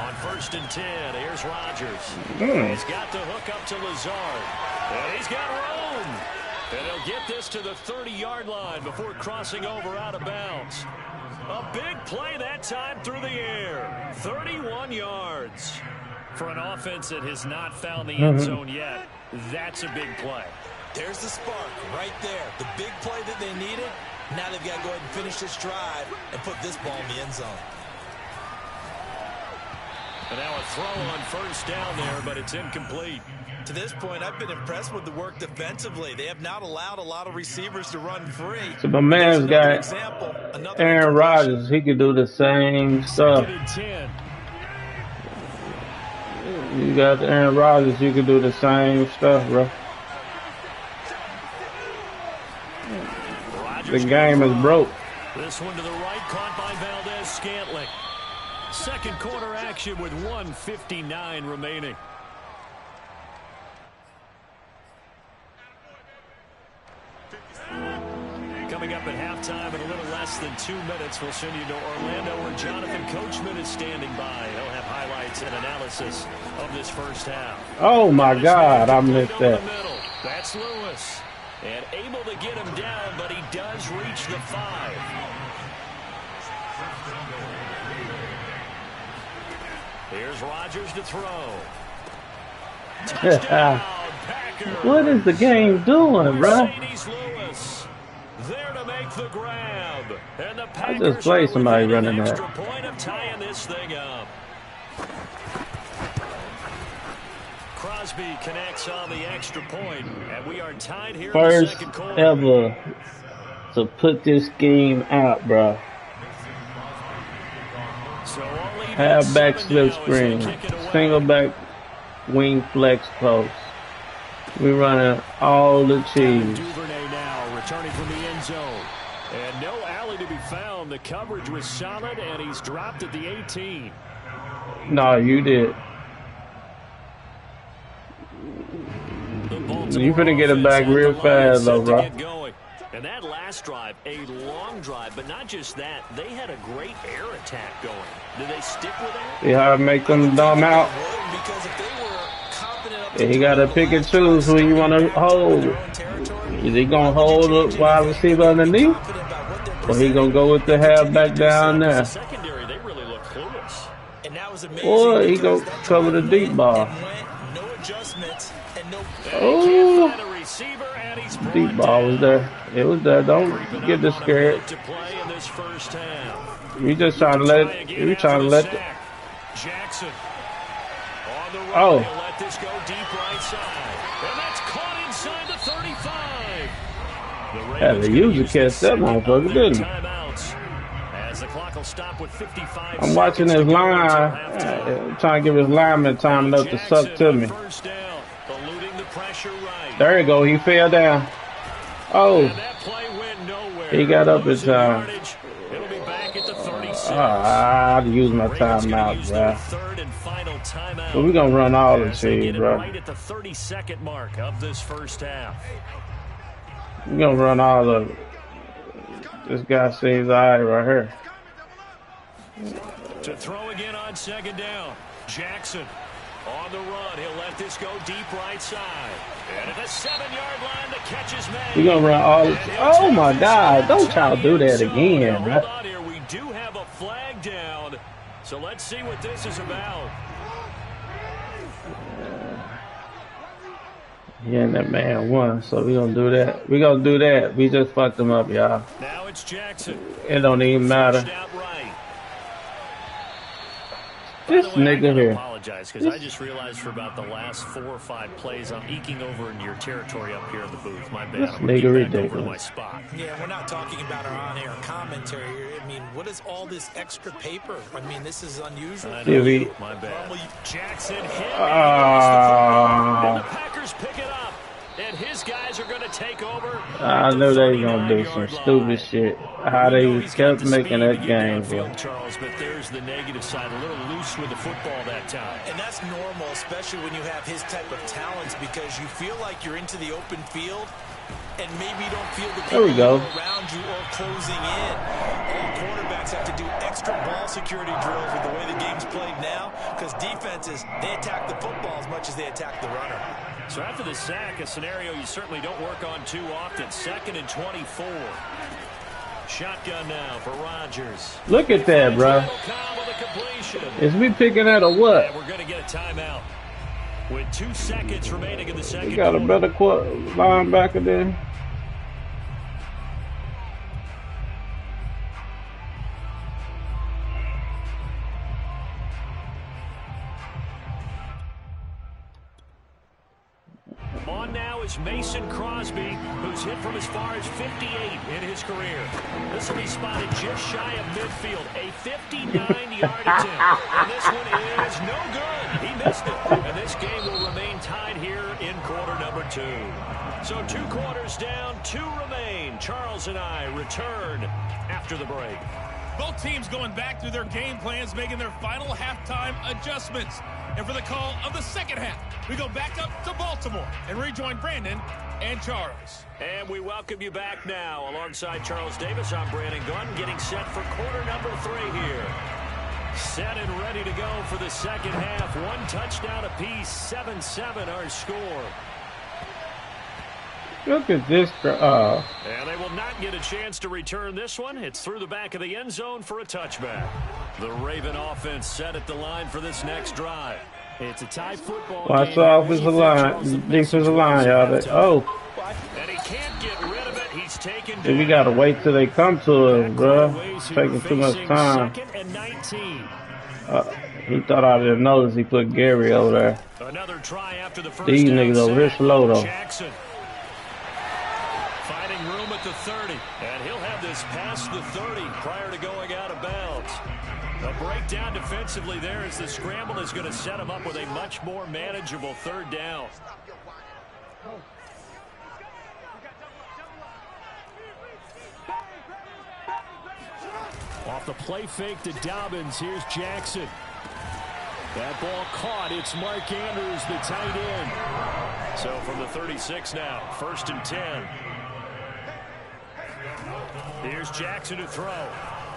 On 1st and 10, here's Rodgers. He's got the hook up to Lazard. And he's got room. And he'll get this to the 30-yard line before crossing over out of bounds. A big play that time through the air. 31 yards. For an offense that has not found the end zone yet, that's a big play. There's the spark right there. The big play that they needed. Now they've got to go ahead and finish this drive and put this ball in the end zone. And now a throw on 1st down there, but it's incomplete. To this point, I've been impressed with the work defensively. They have not allowed a lot of receivers to run free. So my man's got Aaron Rodgers. He can do the same stuff. You got Aaron Rodgers. You can do the same stuff, bro. The game is broke. This one to the right, caught by Valdez-Scantling. Second quarter action with 1:59 remaining. Coming up at halftime in a little less than 2 minutes, we'll send you to Orlando where Jonathan Coachman is standing by. He'll have highlights and analysis of this first half. Oh my God, I missed that. That's Lewis. And able to get him down, but he does reach the 5. Here's Rodgers to throw. Touchdown, Packers. What is the game doing, bro? Lewis there to make the grab. And the I just played somebody running that. Extra point of tying this thing up. Crosby connects on the extra point, and we are tied here in the second quarter. First ever to put this game out, bro. So halfback slip screen, single back wing flex post. We running all the cheese. Duvernay now returning from the end zone. And no Allen to be found. The coverage was solid, and he's dropped at the 18. No, you did. You finna get it back real fast, though, bro. And that last drive, a long drive, but not just that. They had a great air attack going. Did they stick with that? See how to make them dumb out? Yeah, he got to pick and choose who you want to hold. Is he going to hold the wide receiver underneath? Or he going to go with the halfback down there? Secondary, they really look clueless. Or he going to cover the deep ball. No adjustments and no. Oh, deep ball was there. It was there. Don't get scared. We just trying to let. We trying to let. Jackson on the run. Oh. He'll let this go deep right side, and that's caught inside the 35. Had to use the catch that motherfucker, didn't he? As the clock will stop with 55. I'm watching his line. Trying to give his lineman time enough to suck to me. There you go. He fell down. Oh, he got up in time. I had to use my timeout, bro. But we're going to run all the shit, bro. Right at the 32nd mark of this first half. We're going to run all of it. This guy seems all right right here. To throw again on second down. Jackson on the run. He'll let this go deep right side. And at the 7-yard line, the catch is made. We're going to run all the shit. Oh, my God. Don't y'all do that again, bro. We do have a flag down. So let's see what this is about. Yeah, and that man won, so we gonna do that. We gonna do that. We just fucked him up, y'all. Now it's Jackson. It don't even matter. This nigga here. I apologize because I just realized for about the last 4 or 5 plays I'm eking over into your territory up here in the booth. My bad. This I'm gonna nigga get back over to my ridiculous. spot. Yeah, we're not talking about our on-air commentary here. I mean, what is all this extra paper? I mean, this is unusual. TV. My bad. Jackson hit. Ah. And the Packers pick it up. And his guys are going to take over. I knew they were gonna do some stupid shit. How they kept making that game, bro. Charles, but there's the negative side. A little loose with the football that time. And that's normal, especially when you have his type of talents, because you feel like you're into the open field and maybe you don't feel the There we go. around you or closing in. All quarterbacks have to do extra ball security drills with the way the game's played now, because defenses, they attack the football as much as they attack the runner. So after the sack, a scenario you certainly don't work on too often. 2nd and 24. Shotgun now for Rodgers. Look at that, bro. Is we picking that or what? And we're going to get a timeout with 2 seconds remaining in the second. We got a better linebacker there. On now is Mason Crosby, who's hit from as far as 58 in his career. This will be spotted just shy of midfield. A 59-yard attempt. And this one is no good. He missed it. And this game will remain tied here in quarter number 2. So 2 quarters down, 2 remain. Charles and I return after the break. Both teams going back through their game plans, making their final halftime adjustments. And for the call of the second half, we go back up to Baltimore and rejoin Brandon and Charles. And we welcome you back now. Alongside Charles Davis, I'm Brandon Gunn, getting set for quarter number 3 here. Set and ready to go for the second half. 1 touchdown apiece, 7-7 our score. Look at this. And they will not get a chance to return this one. It's through the back of the end zone for a touchback. The Raven offense set at the line for this next drive. It's a tie football game. Watch the offensive line, defensive line, y'all. Oh. And he can't get rid of it. He's taken. We gotta wait till they come to us, bro. It's taking too much time. 2nd and 19. He thought I didn't notice he put Gary over there. Another try after the first. These niggas over here slow though. Jackson. Finding room at the 30. And he'll have this past the 30 prior to going out of bounds. A breakdown defensively there as the scramble is going to set him up with a much more manageable 3rd down. Off the play fake to Dobbins. Here's Jackson. That ball caught. It's Mark Andrews, the tight end. So from the 36 now, 1st and 10. Here's Jackson to throw.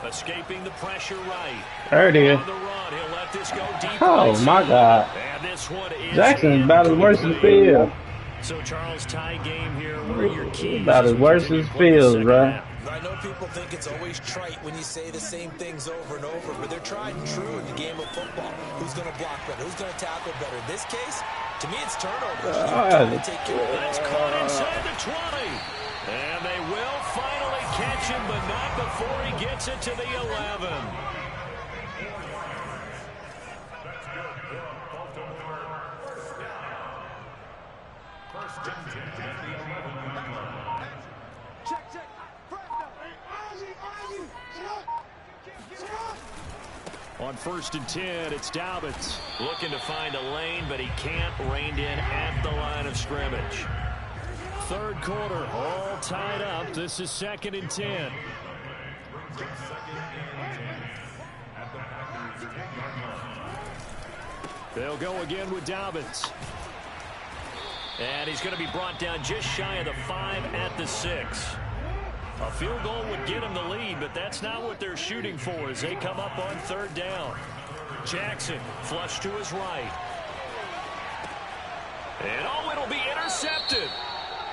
Escaping the pressure right. There it is. On the run, he'll let this go deep. Oh, my God. And this one is Jackson's about as worse as Field. So, Charles, tie game here. What are your keys? About as worse as Fields, bro. I know people think it's always trite when you say the same things over and over, but they're tried and true in the game of football. Who's going to block better? Who's going to tackle better? In this case, to me, it's turnovers. Take care of That's caught inside the 20. And they will finally catch him, but not before he gets it to the 11. On 1st and 10, it's Dobbins. Looking to find a lane, but he can't. Reined in at the line of scrimmage. 3rd quarter, all tied up. This is 2nd and 10. They'll go again with Dobbins. And he's going to be brought down just shy of the 5 at the 6. A field goal would get him the lead, but that's not what they're shooting for as they come up on 3rd down. Jackson flush to his right. And oh, it'll be intercepted.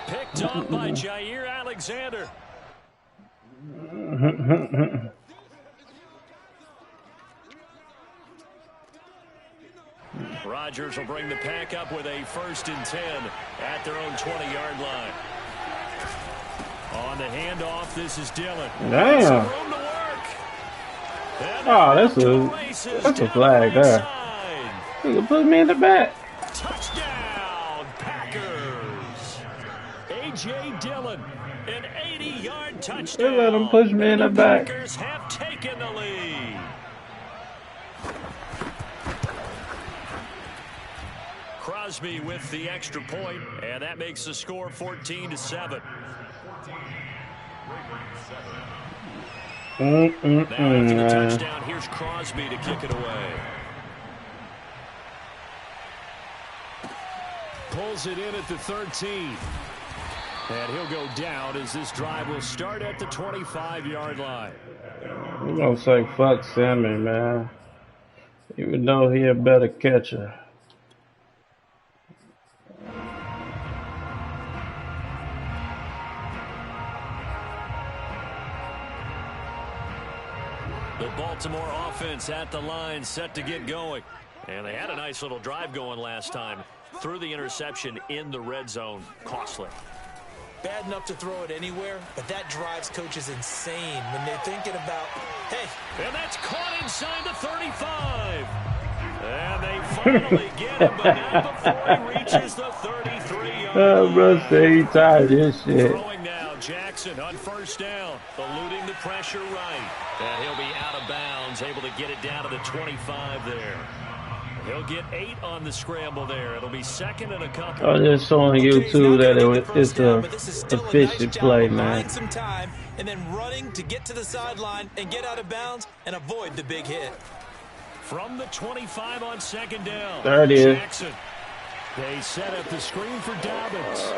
Picked off by Jair Alexander. Rodgers will bring the pack up with a 1st and 10 at their own 20-yard line. On the handoff, this is Dillon. Damn. Oh, that's a flag there. You can put me in the back. Touchdown, Packers. A.J. Dillon, an 80-yard touchdown. They let him push me in the back. Packers have taken the lead. Crosby with the extra point, and that makes the score 14-7. Now after the touchdown, here's Crosby to kick it away. Pulls it in at the 13. And he'll go down as this drive will start at the 25-yard line. I'm going to say fuck Sammy, man. Even though he a better catcher. The Baltimore offense at the line, set to get going. And they had a nice little drive going last time. Threw the interception in the red zone. Costly. Bad enough to throw it anywhere, but that drives coaches insane when they're thinking about, hey. And that's caught inside the 35. And they finally get him, but not before he reaches the 33-yard line. Oh, bro, say he tired of this shit. Throwing now, Jackson on 1st down, eluding the pressure right. And he'll be out of bounds, able to get it down to the 25 there. He'll get 8 on the scramble there. It'll be 2nd and a couple. I'm just showing you too that it's a efficient play, man. Some time and then running to get to the sideline and get out of bounds and avoid the big hit. From the 25 on 2nd down. There it is. Jackson. They set up the screen for Dobbins.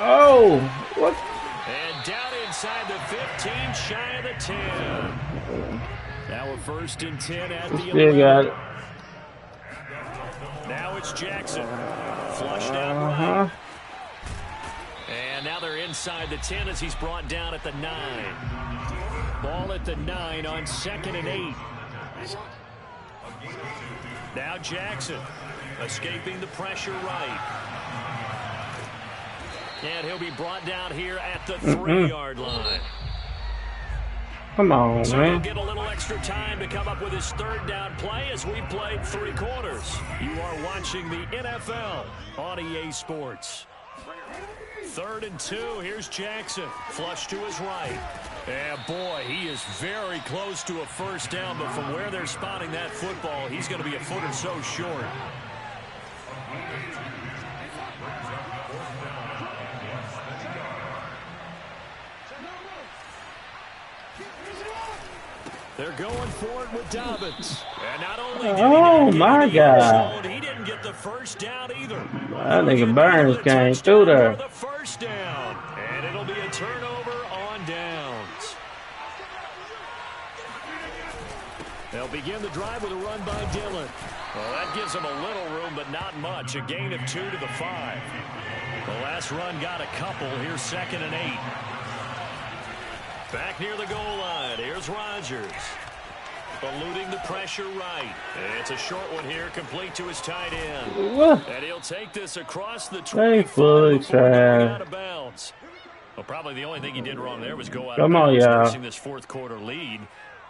Oh, what? And down inside the 15, shy of the 10. Now a 1st and 10 at the 11. Still got it. Now it's Jackson. Flushed out right. And now they're inside the 10 as he's brought down at the 9. Ball at the 9 on 2nd and 8. Now Jackson escaping the pressure right. And he'll be brought down here at the 3-yard line. Come on, so man. He'll get a little extra time to come up with his 3rd down play as we played 3 quarters. You are watching the NFL on EA Sports. 3rd and 2. Here's Jackson. Flush to his right. And boy, he is very close to a 1st down, but from where they're spotting that football, he's going to be a foot or so short. They're going for it with Dobbins. And not only did Oh my God. he didn't get the first down either. That nigga Burns came through there. The first down. And it'll be a turnover on downs. They'll begin the drive with a run by Dillon. Well, that gives them a little room, but not much. A gain of 2 to the 5. The last run got a couple. Here's 2nd and 8. Back near the goal line. Here's Rodgers. Eluding the pressure right. It's a short one here, complete to his tight end. What? And he'll take this across the 20 fully out of bounds. Well, probably the only thing he did wrong there was go out of bounds, forcing this fourth quarter lead.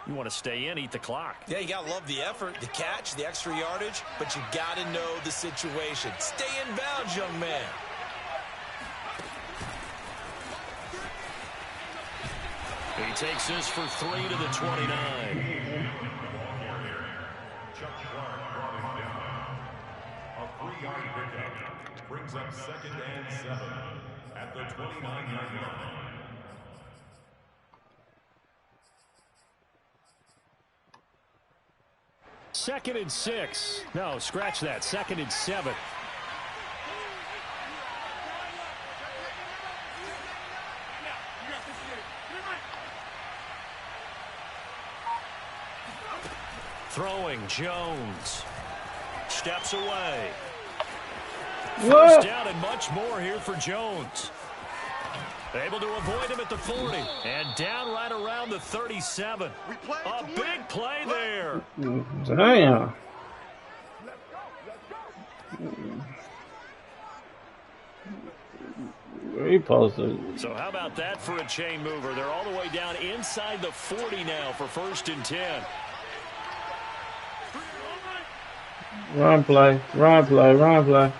You want to stay in, eat the clock. Yeah, you got to love the effort, the catch, the extra yardage, but you got to know the situation. Stay in bounds, young man. He takes this for 3 to the 29. A 3-yard pickup brings up 2nd and 7 at the 29-yard line. Second and 6. No, scratch that. 2nd and 7. Throwing, Jones. Steps away. What? First down and much more here for Jones. Able to avoid him at the 40. And down right around the 37. A big play there. Damn. He posted. So how about that for a chain mover? They're all the way down inside the 40 now for 1st and 10. Run play, run play, run play.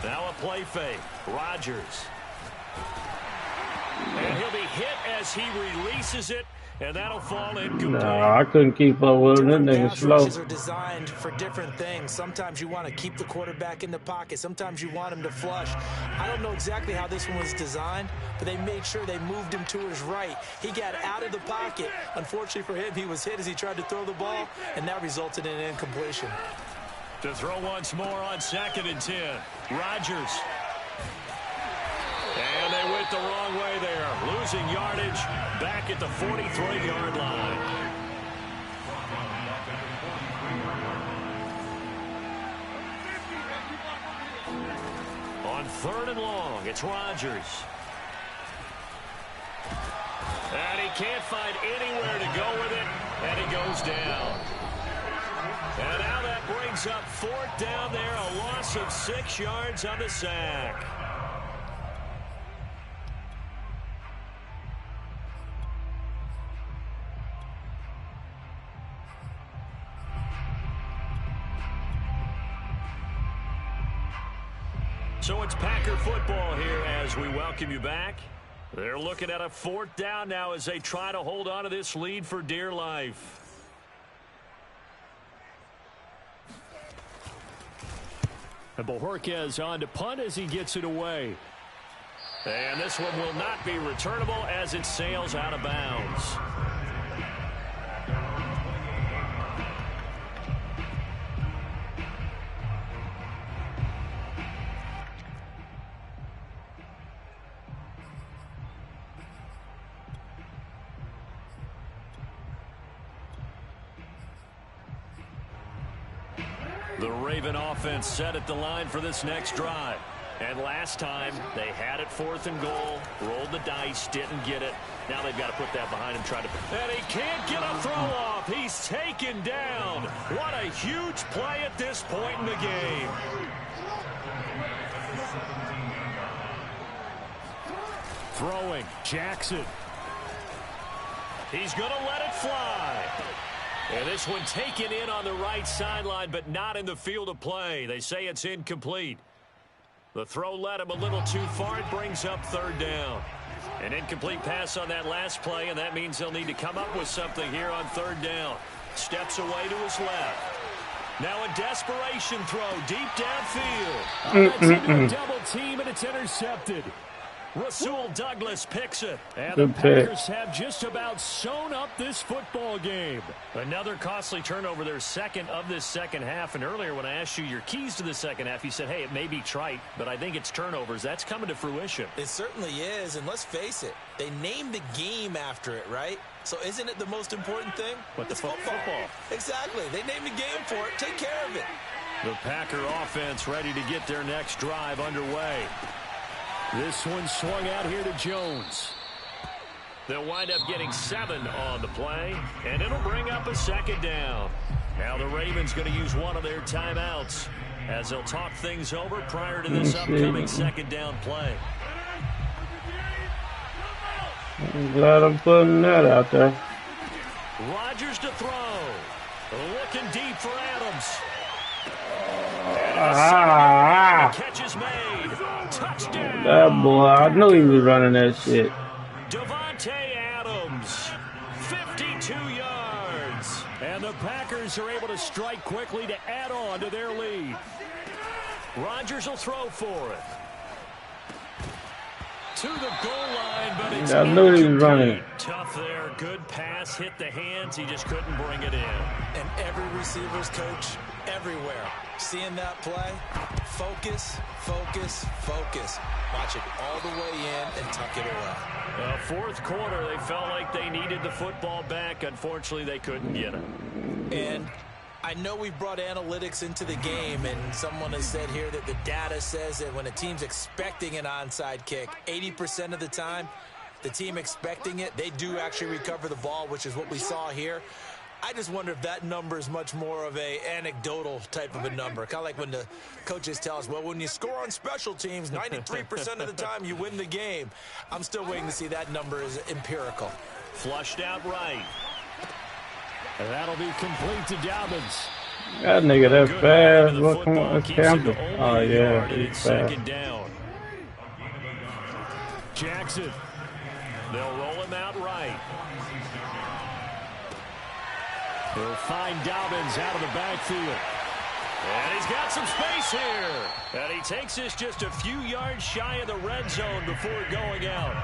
Now a play fake. Rodgers. And he'll be hit as he releases it, and that'll fall incomplete. No, I couldn't keep up with him. That nigga slow. Rushes are designed for different things. Sometimes you want to keep the quarterback in the pocket. Sometimes you want him to flush. I don't know exactly how this one was designed, but they made sure they moved him to his right. He got out of the pocket. Unfortunately for him, he was hit as he tried to throw the ball, and that resulted in an incompletion. To throw once more on 2nd and 10. Rodgers. And they went the wrong way there. Losing yardage back at the 43-yard line. On 3rd and long, it's Rodgers. And he can't find anywhere to go with it, and he goes down. And now that brings up 4th down there, a loss of 6 yards on the sack. So it's Packer football here as we welcome you back. They're looking at a 4th down now as they try to hold on to this lead for dear life. And Bojorquez on to punt as he gets it away. And this one will not be returnable as it sails out of bounds. The Raven offense set at the line for this next drive. And last time, they had it 4th and goal, rolled the dice, didn't get it. Now they've got to put that behind him, try to... And he can't get a throw off. He's taken down. What a huge play at this point in the game. Throwing, Jackson. He's going to let it fly. And this one taken in on the right sideline, but not in the field of play. They say it's incomplete. The throw led him a little too far. It brings up 3rd down. An incomplete pass on that last play, and that means they'll need to come up with something here on 3rd down. Steps away to his left. Now a desperation throw deep downfield. That's into a double team, and it's intercepted. Rasul Douglas picks it. And Good the Packers have just about sewn up this football game. Another costly turnover, their second of this second half. And earlier when I asked you your keys to the second half, you said, hey, it may be trite, but I think it's turnovers. That's coming to fruition. It certainly is, and let's face it, they named the game after it, right? So isn't it the most important thing? But the football. Exactly. They named the game for it. Take care of it. The Packer offense ready to get their next drive underway. This one swung out here to Jones. They'll wind up getting 7 on the play, and it'll bring up a second down. Now the Ravens going to use one of their timeouts as they'll talk things over prior to this upcoming second down play. I'm glad I'm putting that out there. Rodgers to throw. Looking deep for Adams. Catch is made. Touchdown. That boy, I knew he was running that shit. Devontae Adams, 52 yards. And the Packers are able to strike quickly to add on to their lead. Rodgers will throw for it. To the goal line, but it's I knew he was running. Tough there. Good pass. Hit the hands. He just couldn't bring it in. And every receiver's coach everywhere. Seeing that play, focus, focus, focus. Watch it all the way in and tuck it away. Fourth quarter, they felt like they needed the football back. Unfortunately, they couldn't get it. And I know we brought analytics into the game, and someone has said here that the data says that when a team's expecting an onside kick, 80% of the time, the team expecting it, they do actually recover the ball, which is what we saw here. I just wonder if that number is much more of a anecdotal type of a number. Kind of like when the coaches tell us, well, when you score on special teams, 93% of the time you win the game. I'm still waiting to see that number is empirical. Flushed out right. And that'll be complete to Dobbins. That nigga that fast. What come on, Campbell? Oh yeah, he's fast. Second down. Jackson. They'll roll him out right. He'll find Dobbins out of the backfield. And he's got some space here. And he takes this just a few yards shy of the red zone before going out.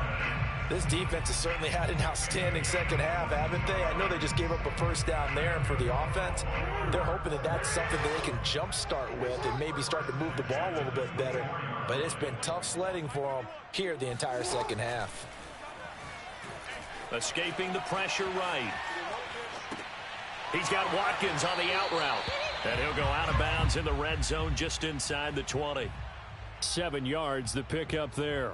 This defense has certainly had an outstanding second half, haven't they? I know they just gave up a first down there, and for the offense, they're hoping that that's something that they can jumpstart with and maybe start to move the ball a little bit better. But it's been tough sledding for them here the entire second half. Escaping the pressure right. He's got Watkins on the out route. And he'll go out of bounds in the red zone just inside the 20. 7 yards the pickup there.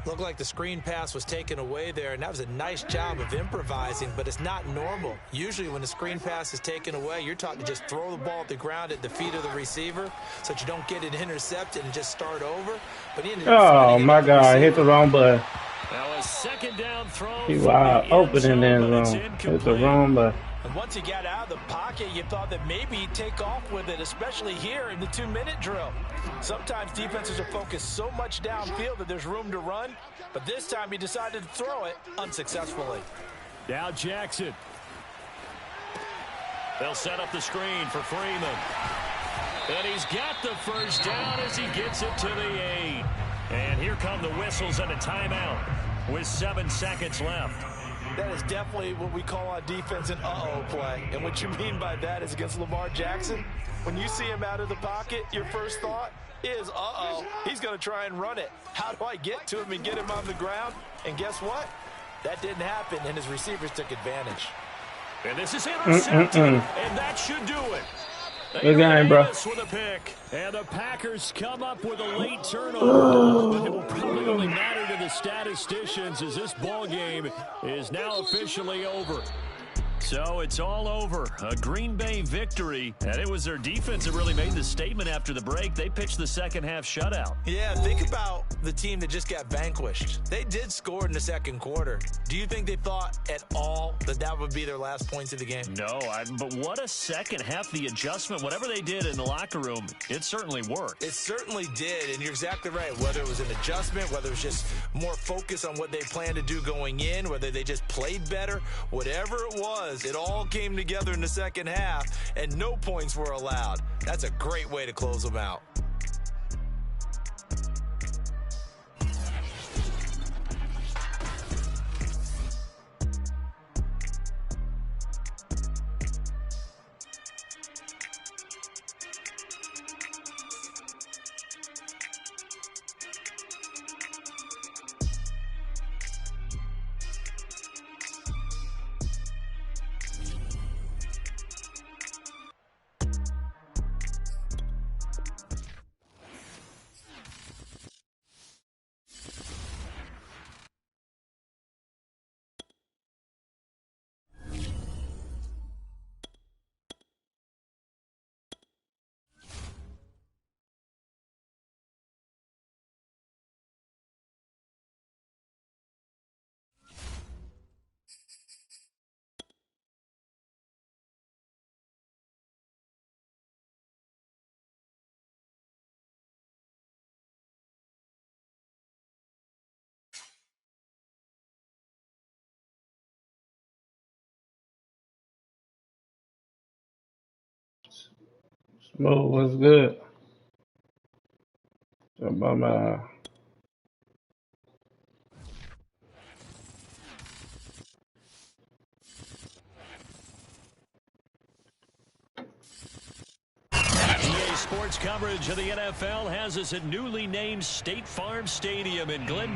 Looked like the screen pass was taken away there, and that was a nice job of improvising, but it's not normal. Usually when the screen pass is taken away, you're taught to just throw the ball at the ground at the feet of the receiver so that you don't get it intercepted and just start over. But he ended up my God, I hit the wrong button. Now a second down throw. He wide open in the end zone. Hit the wrong button. And once he got out of the pocket, you thought that maybe he'd take off with it, especially here in the 2-minute drill. Sometimes defenses are focused so much downfield that there's room to run, but this time he decided to throw it unsuccessfully. Now Jackson. They'll set up the screen for Freeman. And he's got the first down as he gets it to the 8. And here come the whistles and a timeout with 7 seconds left. That is definitely what we call on defense an uh-oh play. And what you mean by that is against Lamar Jackson, when you see him out of the pocket, your first thought is, uh-oh, he's going to try and run it. How do I get to him and get him on the ground? And guess what? That didn't happen, and his receivers took advantage. And this is intercepted, and that should do it. Good game, bro. With a pick. And the Packers come up with a late turnover. But it will probably only matter to the statisticians as this ball game is now officially over. So it's all over. A Green Bay victory. And it was their defense that really made the statement after the break. They pitched the second half shutout. Yeah, think about the team that just got vanquished. They did score in the second quarter. Do you think they thought at all that that would be their last points of the game? No, but what a second half. The adjustment, whatever they did in the locker room, it certainly worked. It certainly did, and you're exactly right. Whether it was an adjustment, whether it was just more focus on what they planned to do going in, whether they just played better, whatever it was, it all came together in the second half, and no points were allowed. That's a great way to close them out. Smooth, what's good? My EA Sports coverage of the NFL has us at newly named State Farm Stadium in Glendale.